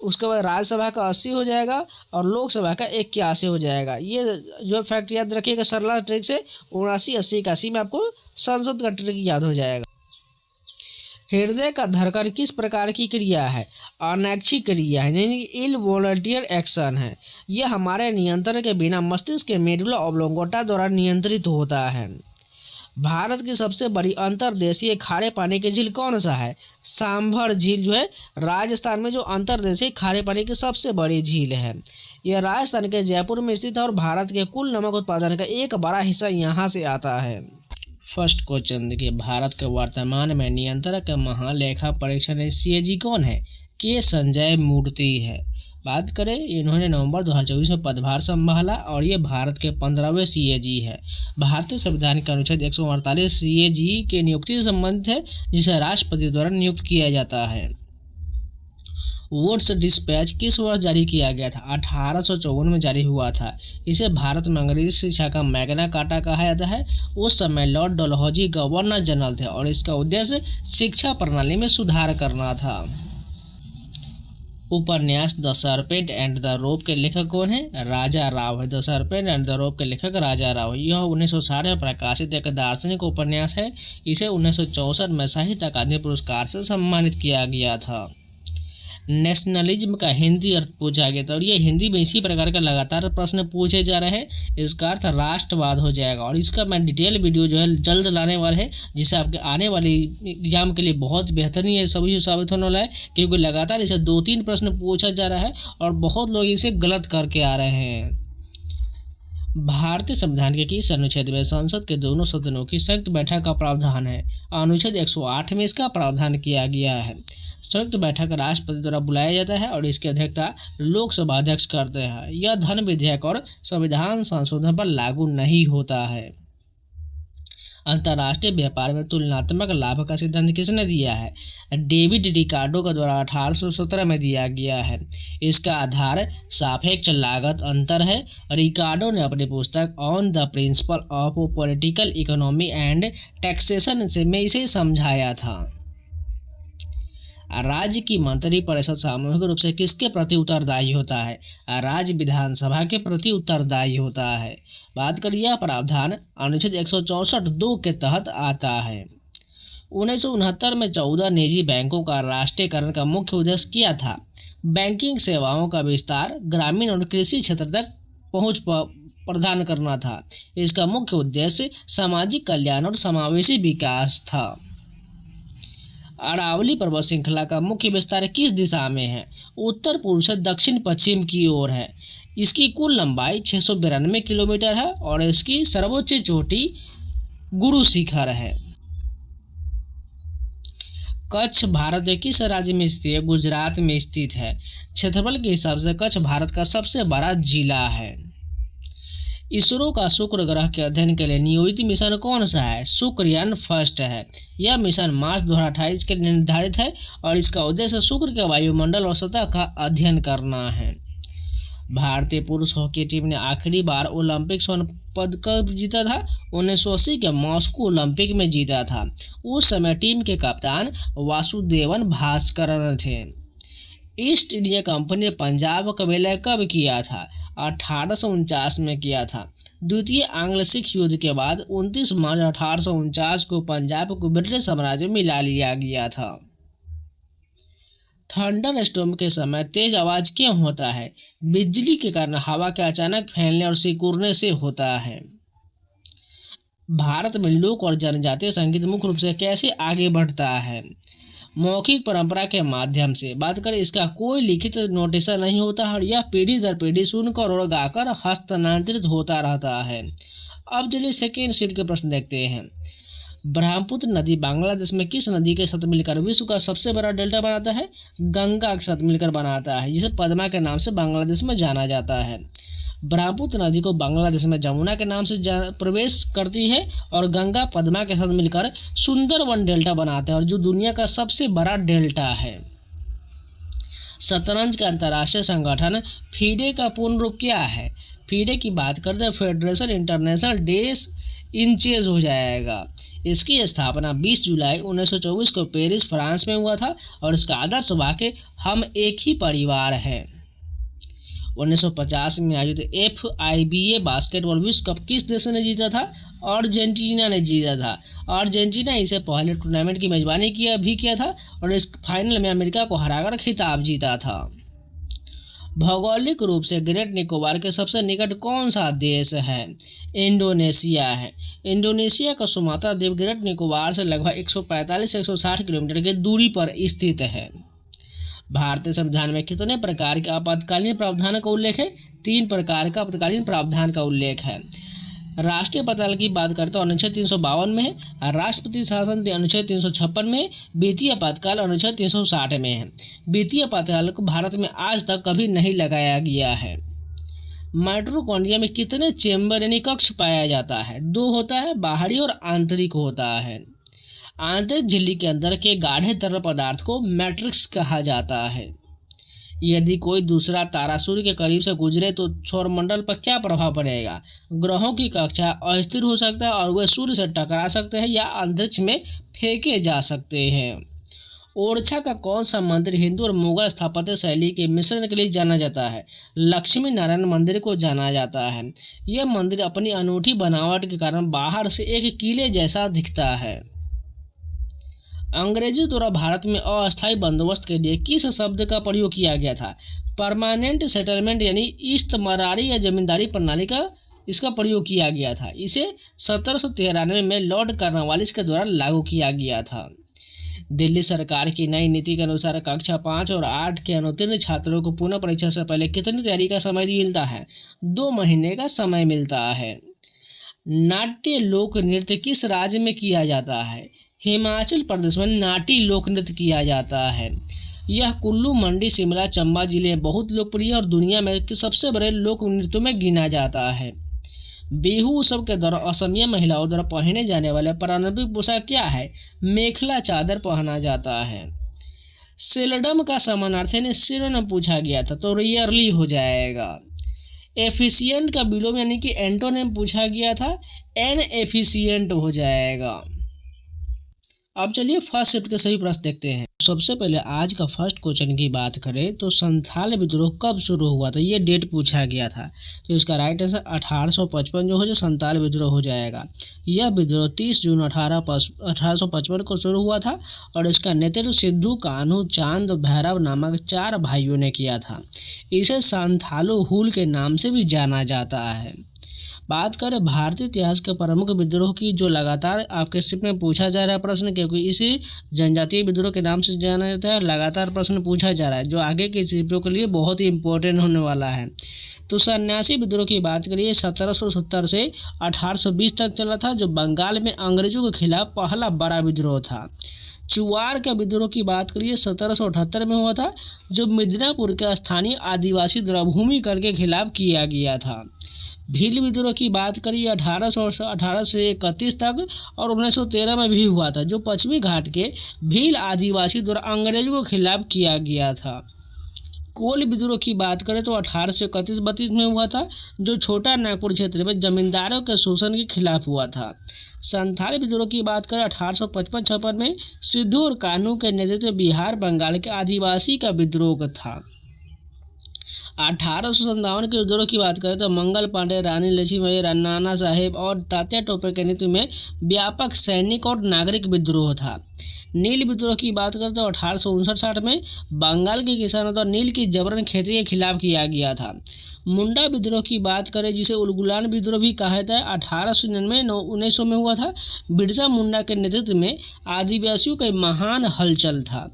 उसके बाद राज्यसभा का 80 हो जाएगा और लोकसभा का 81 हो जाएगा। ये जो फैक्ट याद रखिएगा सरला ट्रिक से, 79, 80, 81 में आपको संसद का ट्रिक याद हो जाएगा। हृदय का धड़कन किस प्रकार की क्रिया है? अनैच्छिक क्रिया है, यानी इनवॉलंटियर एक्शन है। यह हमारे नियंत्रण के बिना मस्तिष्क के मेडुला ऑब्लोंगेटा द्वारा नियंत्रित होता है। भारत की सबसे बड़ी अंतर्देशीय खारे पानी की झील कौन सा है? सांभर झील जो है राजस्थान में जो अंतर्देशीय खारे पानी की सबसे बड़ी झील है। यह राजस्थान के जयपुर में स्थित है और भारत के कुल नमक उत्पादन का एक बड़ा हिस्सा यहाँ से आता है। फर्स्ट क्वेश्चन देखिए, भारत के वर्तमान में नियंत्रक महालेखा परीक्षण CAG कौन है? के संजय मूर्ति है। बात करें, इन्होंने नवंबर 2024 में पदभार संभाला और ये भारत के 15वें CAG है। भारतीय संविधान के अनुच्छेद 148 CAG के नियुक्ति से संबंधित है, जिसे राष्ट्रपति द्वारा नियुक्त किया जाता है। वुड्स डिस्पैच किस वर्ष जारी किया गया था? 1854 में जारी हुआ था। इसे भारत में अंग्रेजी शिक्षा का मैग्ना कार्टा कहा जाता है। उस समय लॉर्ड डलहौजी गवर्नर जनरल थे और इसका उद्देश्य शिक्षा प्रणाली में सुधार करना था। उपन्यास the serpent and the rope के लेखक कौन है? राजा राव है। The serpent and the rope के लेखक राजा राव। यह 1960 में प्रकाशित एक दार्शनिक उपन्यास है। इसे 1964 में साहित्य अकादमी पुरस्कार से सम्मानित किया गया था। नेशनलिज्म का हिंदी अर्थ पूछा गया था और ये हिंदी में इसी प्रकार का लगातार प्रश्न पूछे जा रहे हैं। इसका अर्थ राष्ट्रवाद हो जाएगा और इसका मैं डिटेल वीडियो जो है जल्द लाने वाला है, जिससे आपके आने वाली एग्जाम के लिए बहुत बेहतरीन ये सभी साबित होने वाला है, क्योंकि लगातार इसे 2-3 प्रश्न पूछा जा रहा है और बहुत लोग इसे गलत करके आ रहे हैं। भारतीय संविधान के किस अनुच्छेद में संसद के दोनों सदनों की संयुक्त बैठक का प्रावधान है? अनुच्छेद 108 में इसका प्रावधान किया गया है। संयुक्त बैठक राष्ट्रपति द्वारा बुलाया जाता है और इसकी अध्यक्षता लोकसभा अध्यक्ष करते हैं। यह धन विधेयक और संविधान संशोधन पर लागू नहीं होता है। अंतर्राष्ट्रीय व्यापार में तुलनात्मक लाभ का सिद्धांत किसने दिया है? डेविड रिकार्डो का द्वारा 1817 में दिया गया है। इसका आधार सापेक्ष लागत अंतर है। रिकार्डो ने अपनी पुस्तक on the principle of political economy and taxation से में इसे समझाया था। राज्य की मंत्रिपरिषद सामूहिक रूप से किसके प्रति उत्तरदायी होता है? राज्य विधानसभा के प्रति उत्तरदायी होता है। बात करिए, यह प्रावधान अनुच्छेद 164(2) के तहत आता है। 1969 में 14 निजी बैंकों का राष्ट्रीयकरण का मुख्य उद्देश्य क्या था? बैंकिंग सेवाओं का विस्तार, ग्रामीण और कृषि क्षेत्र तक पहुंच प्रदान करना था। इसका मुख्य उद्देश्य सामाजिक कल्याण और समावेशी विकास था। अरावली पर्वत श्रृंखला का मुख्य विस्तार किस दिशा में है? उत्तर पूर्व से दक्षिण पश्चिम की ओर है। इसकी कुल लंबाई 692 किलोमीटर है और इसकी सर्वोच्च चोटी गुरु शिखर है। कच्छ भारत के किस राज्य में स्थित है? गुजरात में स्थित है। क्षेत्रफल के हिसाब से कच्छ भारत का सबसे बड़ा जिला है। इसरो का शुक्र ग्रह के अध्ययन के लिए नियोजित मिशन कौन सा है? शुक्रयान फर्स्ट है। यह मिशन मार्च 2028 के लिए निर्धारित है और इसका उद्देश्य शुक्र के वायुमंडल और सतह का अध्ययन करना है। भारतीय पुरुष हॉकी टीम ने आखिरी बार ओलंपिक स्वर्ण पदक कब जीता था? 1980 के मॉस्को ओलंपिक में जीता था। उस समय टीम के कप्तान वासुदेवन भास्करन थे। ईस्ट इंडिया कंपनी ने पंजाब का विलय कब किया था? 1849 में किया था। द्वितीय आंग्ल सिख युद्ध के बाद 29 मार्च 1849 को पंजाब को ब्रिटिश साम्राज्य में मिला लिया गया था। थंडर स्टॉर्म के समय तेज आवाज क्यों होता है? बिजली के कारण हवा के अचानक फैलने और सिकुड़ने से होता है। भारत में लोक और जनजातीय संगीत मुख्य रूप से कैसे आगे बढ़ता है? मौखिक परंपरा के माध्यम से। बात करें, इसका कोई लिखित नोटेशन नहीं होता और यह पीढ़ी दर पीढ़ी सुनकर और गाकर हस्तांतरित होता रहता है। अब चलिए सेकेंड शिफ्ट के प्रश्न देखते हैं। ब्रह्मपुत्र नदी बांग्लादेश में किस नदी के साथ मिलकर विश्व का सबसे बड़ा डेल्टा बनाता है? गंगा के साथ मिलकर बनाता है, जिसे पद्मा के नाम से बांग्लादेश में जाना जाता है। ब्रह्मपुत्र नदी को बांग्लादेश में जमुना के नाम से प्रवेश करती है और गंगा पद्मा के साथ मिलकर सुंदरवन डेल्टा बनाते हैं और जो दुनिया का सबसे बड़ा डेल्टा है। शतरंज का अंतर्राष्ट्रीय संगठन फीडे का पूर्ण रूप क्या है? फीडे की बात करते हैं फेडरेशन इंटरनेशनल डेस इन चेस हो जाएगा। इसकी स्थापना 20 जुलाई 1924 को पेरिस फ्रांस में हुआ था और इसका आदर्श वाक्य हम एक ही परिवार है। 1950 में आयोजित FIBA बास्केटबॉल विश्व कप किस देश ने जीता था? अर्जेंटीना ने जीता था। अर्जेंटीना इसे पहले टूर्नामेंट की मेजबानी किया था और इस फाइनल में अमेरिका को हराकर खिताब जीता था। भौगोलिक रूप से ग्रेट निकोबार के सबसे निकट कौन सा देश है? इंडोनेशिया है। इंडोनेशिया का सुमात्रा द्वीप ग्रेट निकोबार से लगभग 145 से 160 किलोमीटर की दूरी पर स्थित है। भारतीय संविधान में कितने प्रकार के आपातकालीन प्रावधान का उल्लेख है? 3 प्रकार का आपातकालीन प्रावधान का उल्लेख है। राष्ट्रीय आपातकाल की बात करते हैं अनुच्छेद 352 में है, राष्ट्रपति शासन अनुच्छेद 356 में, वित्तीय आपातकाल अनुच्छेद 360 में है। वित्तीय आपातकाल को भारत में आज तक कभी नहीं लगाया गया है। माइटोकॉन्ड्रिया में कितने चेंबर यानी कक्ष पाया जाता है? 2 होता है, बाहरी और आंतरिक होता है। आंतरिक झिल्ली के अंदर के गाढ़े तरल पदार्थ को मैट्रिक्स कहा जाता है। यदि कोई दूसरा तारा सूर्य के करीब से गुजरे तो सौरमंडल पर क्या प्रभाव पड़ेगा? ग्रहों की कक्षा अस्थिर हो सकता है और वे सूर्य से टकरा सकते हैं या अंतरिक्ष में फेंके जा सकते हैं। ओरछा का कौन सा मंदिर हिंदू और मुगल स्थापत्य शैली के मिश्रण के लिए जाना जाता है? लक्ष्मी नारायण मंदिर को जाना जाता है। यह मंदिर अपनी अनूठी बनावट के कारण बाहर से एक किले जैसा दिखता है। अंग्रेजों द्वारा भारत में अस्थायी बंदोबस्त के लिए किस शब्द का प्रयोग किया गया था? परमानेंट सेटलमेंट यानी इस्तमरारी या जमींदारी प्रणाली का इसका प्रयोग किया गया था। इसे 1793 में लॉर्ड कॉर्नवालिस के द्वारा लागू किया गया था। दिल्ली सरकार की नई नीति के अनुसार कक्षा 5 और 8 के अनुत्तीर्ण छात्रों को पुनः परीक्षा से पहले कितनी तैयारी का समय मिलता है? 2 महीने का समय मिलता है। नाट्य लोक नृत्य किस राज्य में किया जाता है? हिमाचल प्रदेश में नाटी लोक नृत्य किया जाता है। यह कुल्लू, मंडी, शिमला, चंबा जिले में बहुत लोकप्रिय और दुनिया में सबसे बड़े लोक नृत्यों में गिना जाता है। बिहू उत्सव के दौरान असमिया महिलाओं द्वारा पहने जाने वाले पारंपरिक पोशाक क्या है? मेखला चादर पहना जाता है। सेल्डम का समानार्थी ने सिनोनिम पूछा गया था तो रियरली हो जाएगा। एफिशिएंट का विलोम यानी कि एंटोनिम पूछा गया था, इनएफिशिएंट हो जाएगा। अब चलिए फर्स्ट शिफ्ट के सही प्रश्न देखते हैं। सबसे पहले आज का फर्स्ट क्वेश्चन की बात करें तो संथाल विद्रोह कब शुरू हुआ था? ये डेट पूछा गया था तो इसका राइट आंसर 1855 जो हो जाए संथाल विद्रोह हो जाएगा। यह विद्रोह 30 जून 1855 को शुरू हुआ था और इसका नेतृत्व सिद्धू, कान्हू, चांद, भैरव नामक 4 भाइयों ने किया था। इसे संथालू हुल के नाम से भी जाना जाता है। बात करें भारतीय इतिहास के प्रमुख विद्रोह की जो लगातार आपके शिफ्ट में पूछा जा रहा है प्रश्न, क्योंकि इसी जनजातीय विद्रोह के नाम से जाना जाता है। लगातार प्रश्न पूछा जा रहा है जो आगे के शिफ्टों के लिए बहुत ही इंपॉर्टेंट होने वाला है। तो सन्यासी विद्रोह की बात करिए 1770 से 1820 तक चला था, जो बंगाल में अंग्रेजों के खिलाफ पहला बड़ा विद्रोह था। चुआर का विद्रोह की बात करिए 1778 में हुआ था, जो मिदनापुर के स्थानीय आदिवासी द्वारा भूमि कर के खिलाफ किया गया था। भील विद्रोह की बात करिए 1818 से 31 तक और 1913 में भी हुआ था, जो पश्चिमी घाट के भील आदिवासी द्वारा अंग्रेजों के खिलाफ किया गया था। कोल विद्रोह की बात करें तो 1831-32 में हुआ था, जो छोटा नागपुर क्षेत्र में जमींदारों के शोषण के खिलाफ हुआ था। संथाल विद्रोह की बात करें 1855-56 में सिद्धू और कान्हू के नेतृत्व बिहार बंगाल के आदिवासी का विद्रोह था। 1857 के विद्रोह की बात करें तो मंगल पांडे, रानी लक्ष्मीबाई, नाना साहेब और तात्या टोपे के नेतृत्व में व्यापक सैनिक और नागरिक विद्रोह था। नील विद्रोह की बात करें तो 1859-60 में बंगाल के किसानों द्वारा नील की जबरन खेती के खिलाफ किया गया था। मुंडा विद्रोह की बात करें जिसे उलगुलान विद्रोह भी कहा जाता है 1899-1900 में हुआ था। बिरसा मुंडा के नेतृत्व में आदिवासियों का महान हलचल था।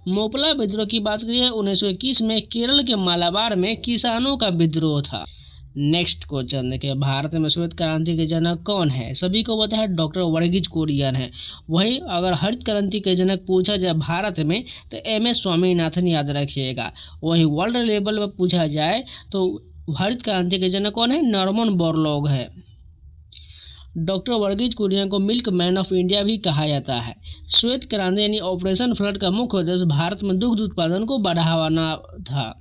मोपला विद्रोह की बात करिए 1921 में केरल के मालाबार में किसानों का विद्रोह था। नेक्स्ट क्वेश्चन देखिए, भारत में श्वेत क्रांति के जनक कौन है? सभी को पता है डॉक्टर वर्गीज कुरियन है। वहीं अगर हरित क्रांति के जनक पूछा जाए भारत में तो MS स्वामीनाथन याद रखिएगा। वहीं वर्ल्ड लेवल पर पूछा जाए तो हरित क्रांति के जनक कौन है? नॉर्मन बोरलॉग है। डॉक्टर वर्गीज कुरियन को मिल्क मैन ऑफ इंडिया भी कहा जाता है। श्वेत क्रांति यानी ऑपरेशन फ्लड का मुख्य उद्देश्य भारत में दुग्ध उत्पादन को बढ़ावाना था।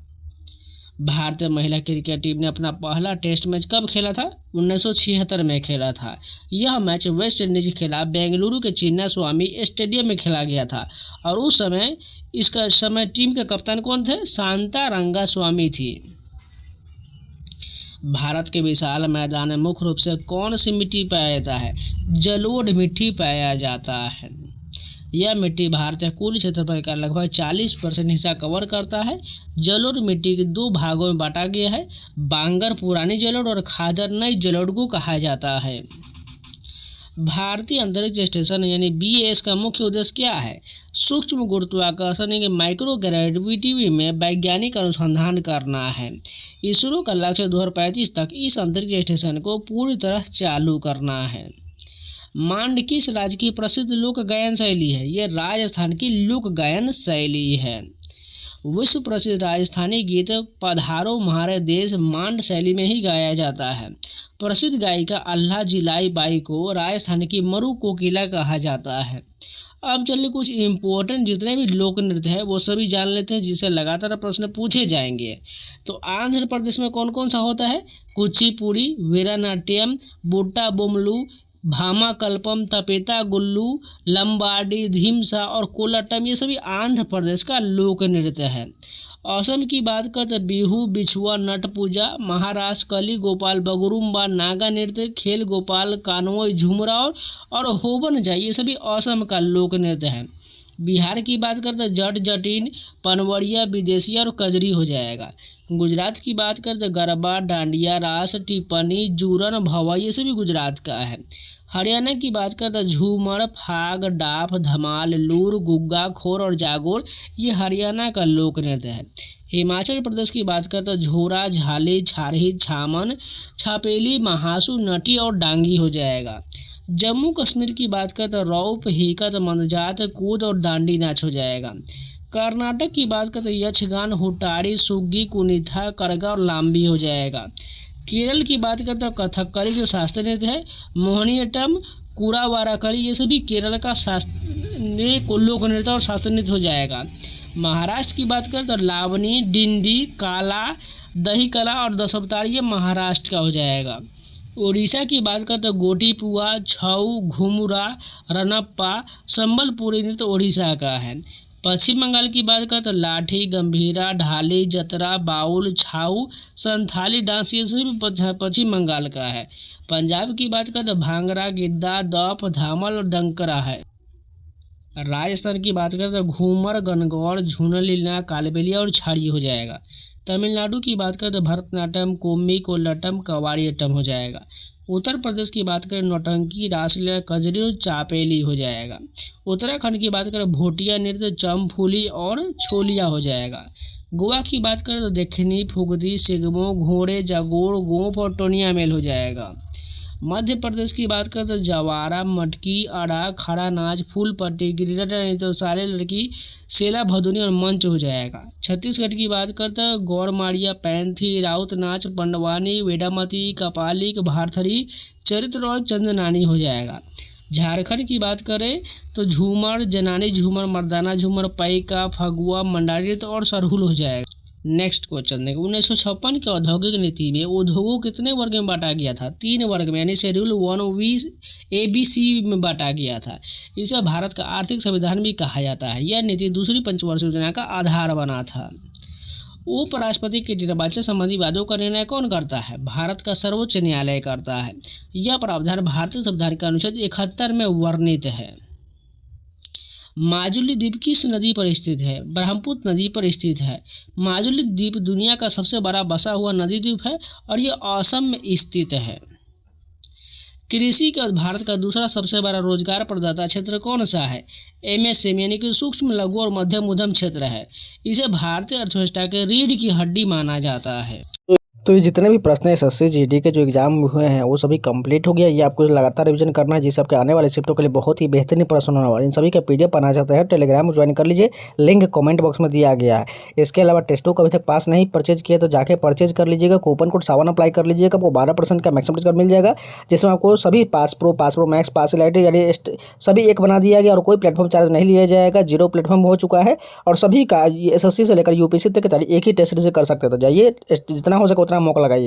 भारतीय महिला क्रिकेट टीम ने अपना पहला टेस्ट मैच कब खेला था? 1976 में खेला था। यह मैच वेस्ट इंडीज के खिलाफ बेंगलुरु के चिन्ना स्वामी स्टेडियम में खेला गया था और उस समय टीम के कप्तान कौन थे? शांता रंगा स्वामी थी। भारत के विशाल मैदान में मुख्य रूप से कौन सी मिट्टी पाया जाता है? जलोढ़ मिट्टी पाया जाता है। यह मिट्टी भारतीय कुल क्षेत्रफल का लगभग 40% हिस्सा कवर करता है। जलोढ़ मिट्टी के 2 भागों में बांटा गया है। बांगर पुरानी जलोढ़ और खादर नई जलोढ़ को कहा जाता है। भारतीय अंतरिक्ष स्टेशन यानी BAS का मुख्य उद्देश्य क्या है? सूक्ष्म गुरुत्वाकर्षण यानी माइक्रो ग्रेविटी में वैज्ञानिक अनुसंधान करना है। इसरो का लक्ष्य 2035 तक इस अंतरिक्ष स्टेशन को पूरी तरह चालू करना है। मांड किस राज्य की प्रसिद्ध लोक गायन शैली है? यह राजस्थान की लोक गायन शैली है। विश्व प्रसिद्ध राजस्थानी गीत पधारो म्हारे देश मांड शैली में ही गाया जाता है। प्रसिद्ध गायिका अल्लाह जिलाई बाई को राजस्थान की मरु कोकिला कहा जाता है। अब चलिए कुछ इम्पोर्टेंट जितने भी लोक नृत्य है वो सभी जान लेते हैं, जिससे लगातार प्रश्न पूछे जाएंगे। तो आंध्र प्रदेश में कौन कौन सा होता है? कुचिपुड़ी, वीरनाट्यम, बुट्टा बुमलू, भामाकल्पम, तपेता गुल्लू, लंबाडी, धिमसा और कोलाटम, ये सभी आंध्र प्रदेश का लोक नृत्य है। असम की बात करते बिहू, बिछुआ, नट पूजा, महाराष्ट्र कली गोपाल, बगुरुम्बा, नागा नृत्य, खेल गोपाल, कानोई, झुमरा और होबन जाई, ये सभी असम का लोक नृत्य है। बिहार की बात करते जट जटिन, पनवड़िया, विदेशिया और कजरी हो जाएगा। गुजरात की बात करते गरबा, डांडिया, रास, टिप्पणी, जूरन, भवा, ये सभी गुजरात का है। हरियाणा की बात करते झूमर, फाग, डाफ, धमाल, लूर, गुग्गा, खोर और जागोर, ये हरियाणा का लोक नृत्य है। हिमाचल प्रदेश की बात करते झोरा, झाली, छारही, छामन, छापेली, महासू, नटी और डांगी हो जाएगा। जम्मू कश्मीर की बात करते रौप, हिकत, मंदजात, कूद और दांडी नाच हो जाएगा। कर्नाटक की बात करते यक्षगान, हुटाड़ी, सुग्गी, कुनिथा, करगा और लाम्बी हो जाएगा। केरल की बात करते हैं कथकली जो शास्त्रीय नृत्य है, मोहिनीअट्टम, कुरावाराकली, ये सभी केरल का शास्त्रीय लोक नृत्य और शास्त्रीय नृत्य हो जाएगा। महाराष्ट्र की बात करते हैं लावनी, डिंडी, काला, दही कला और दशावतार, ये महाराष्ट्र का हो जाएगा। उड़ीसा की बात करते हैं गोटीपुआ, छऊ, घुमुरा, रनप्पा, संबलपुरी नृत्य उड़ीसा का है। पश्चिम बंगाल की बात करते हैं लाठी, गंभीरा, ढाली, जतरा, बाउल, छाऊ, संथाली डांस, ये सभी पश्चिम बंगाल का है। पंजाब की बात करते हैं भांगड़ा, गिद्दा, दफ, धामल और डंकरा है। राजस्थान की बात करते हैं घूमर, गणगौर, झूनर, लीला, कालबेलिया और छाड़ी हो जाएगा। तमिलनाडु की बात करें तो भरतनाट्यम, कोम्मी, कोल्लटम, कवाड़ियट्टम हो जाएगा। उत्तर प्रदेश की बात करें नौटंकी, रासलीला, कजरी और चापेली हो जाएगा। उत्तराखंड की बात करें भोटिया नृत्य, चमफूली और छोलिया हो जाएगा। गोवा की बात करें तो देखनी, फुगदी, सिगमो, घोड़े, जागोर, गोंफ और टोनिया मेल हो जाएगा। मध्य प्रदेश की बात करें तो जवारा, मटकी, अड़ा, खड़ा नाच, फूल पट्टी, गिरिराज तो सारे लड़की, सेला भदुनी और मंच हो जाएगा। छत्तीसगढ़ की बात करते हैं गौरमाड़िया, पैंथी, राउत नाच, पंडवानी, वेडामती, कपालिक, भारथरी, चरित्र और चंदनानी हो जाएगा। झारखंड की बात करें तो झूमर, जनानी झूमर, मर्दाना झूमर, पैका, फगुआ, मंडारी नृत्य और सरहुल हो जाएगा। नेक्स्ट क्वेश्चन देखो 1956 के औद्योगिक नीति में उद्योगों कितने वर्ग में बांटा गया था? 3 वर्ग में, यानी शेड्यूल 1 ABC में बांटा गया था। इसे भारत का आर्थिक संविधान भी कहा जाता है। यह नीति दूसरी पंचवर्षीय योजना का आधार बना था। उपराष्ट्रपति के निर्वाचन संबंधी वादों का निर्णय कौन करता है? भारत का सर्वोच्च न्यायालय करता है। यह प्रावधान भारतीय संविधान का अनुच्छेद 71 में वर्णित है। माजुली द्वीप किस नदी पर स्थित है? ब्रह्मपुत्र नदी पर स्थित है। माजुली द्वीप दुनिया का सबसे बड़ा बसा हुआ नदी द्वीप है और यह असम में स्थित है। कृषि का भारत का दूसरा सबसे बड़ा रोजगार प्रदाता क्षेत्र कौन सा है? MSME यानी कि सूक्ष्म, लघु और मध्यम उद्यम क्षेत्र है। इसे भारतीय अर्थव्यवस्था के रीढ़ की हड्डी माना जाता है। तो ये जितने भी प्रश्न एसएससी जीडी के जो एग्जाम हुए हैं वो सभी कंप्लीट हो गया। ये आपको लगातार रिवीजन करना है जिससे आपके आने वाले शिफ्टों के लिए बहुत ही बेहतरीन प्रश्न होने वाले। इन सभी का पीडीएफ पाना चाहते हैं टेलीग्राम ज्वाइन कर लीजिए, लिंक कमेंट बॉक्स में दिया गया है। इसके अलावा टेस्टों को अभी तक पास नहीं परचेज किया तो जाके परचेज कर लीजिएगा। कूपन कोड 7 अप्लाई कर लीजिएगा, आपको 12% का मैक्सिमम डिस्काउंट मिल जाएगा, जिसमें आपको सभी पास प्रो मैक्स पास एलाइट यानी सभी एक बना दिया गया और कोई प्लेटफॉर्म चार्ज नहीं लिया जाएगा। 0 प्लेटफॉर्म हो चुका है और सभी का एसएससी से लेकर यूपीएससी तक एक ही टेस्ट से कर सकते हैं। तो जाइए जितना हो सके उतना मौका लगाइए।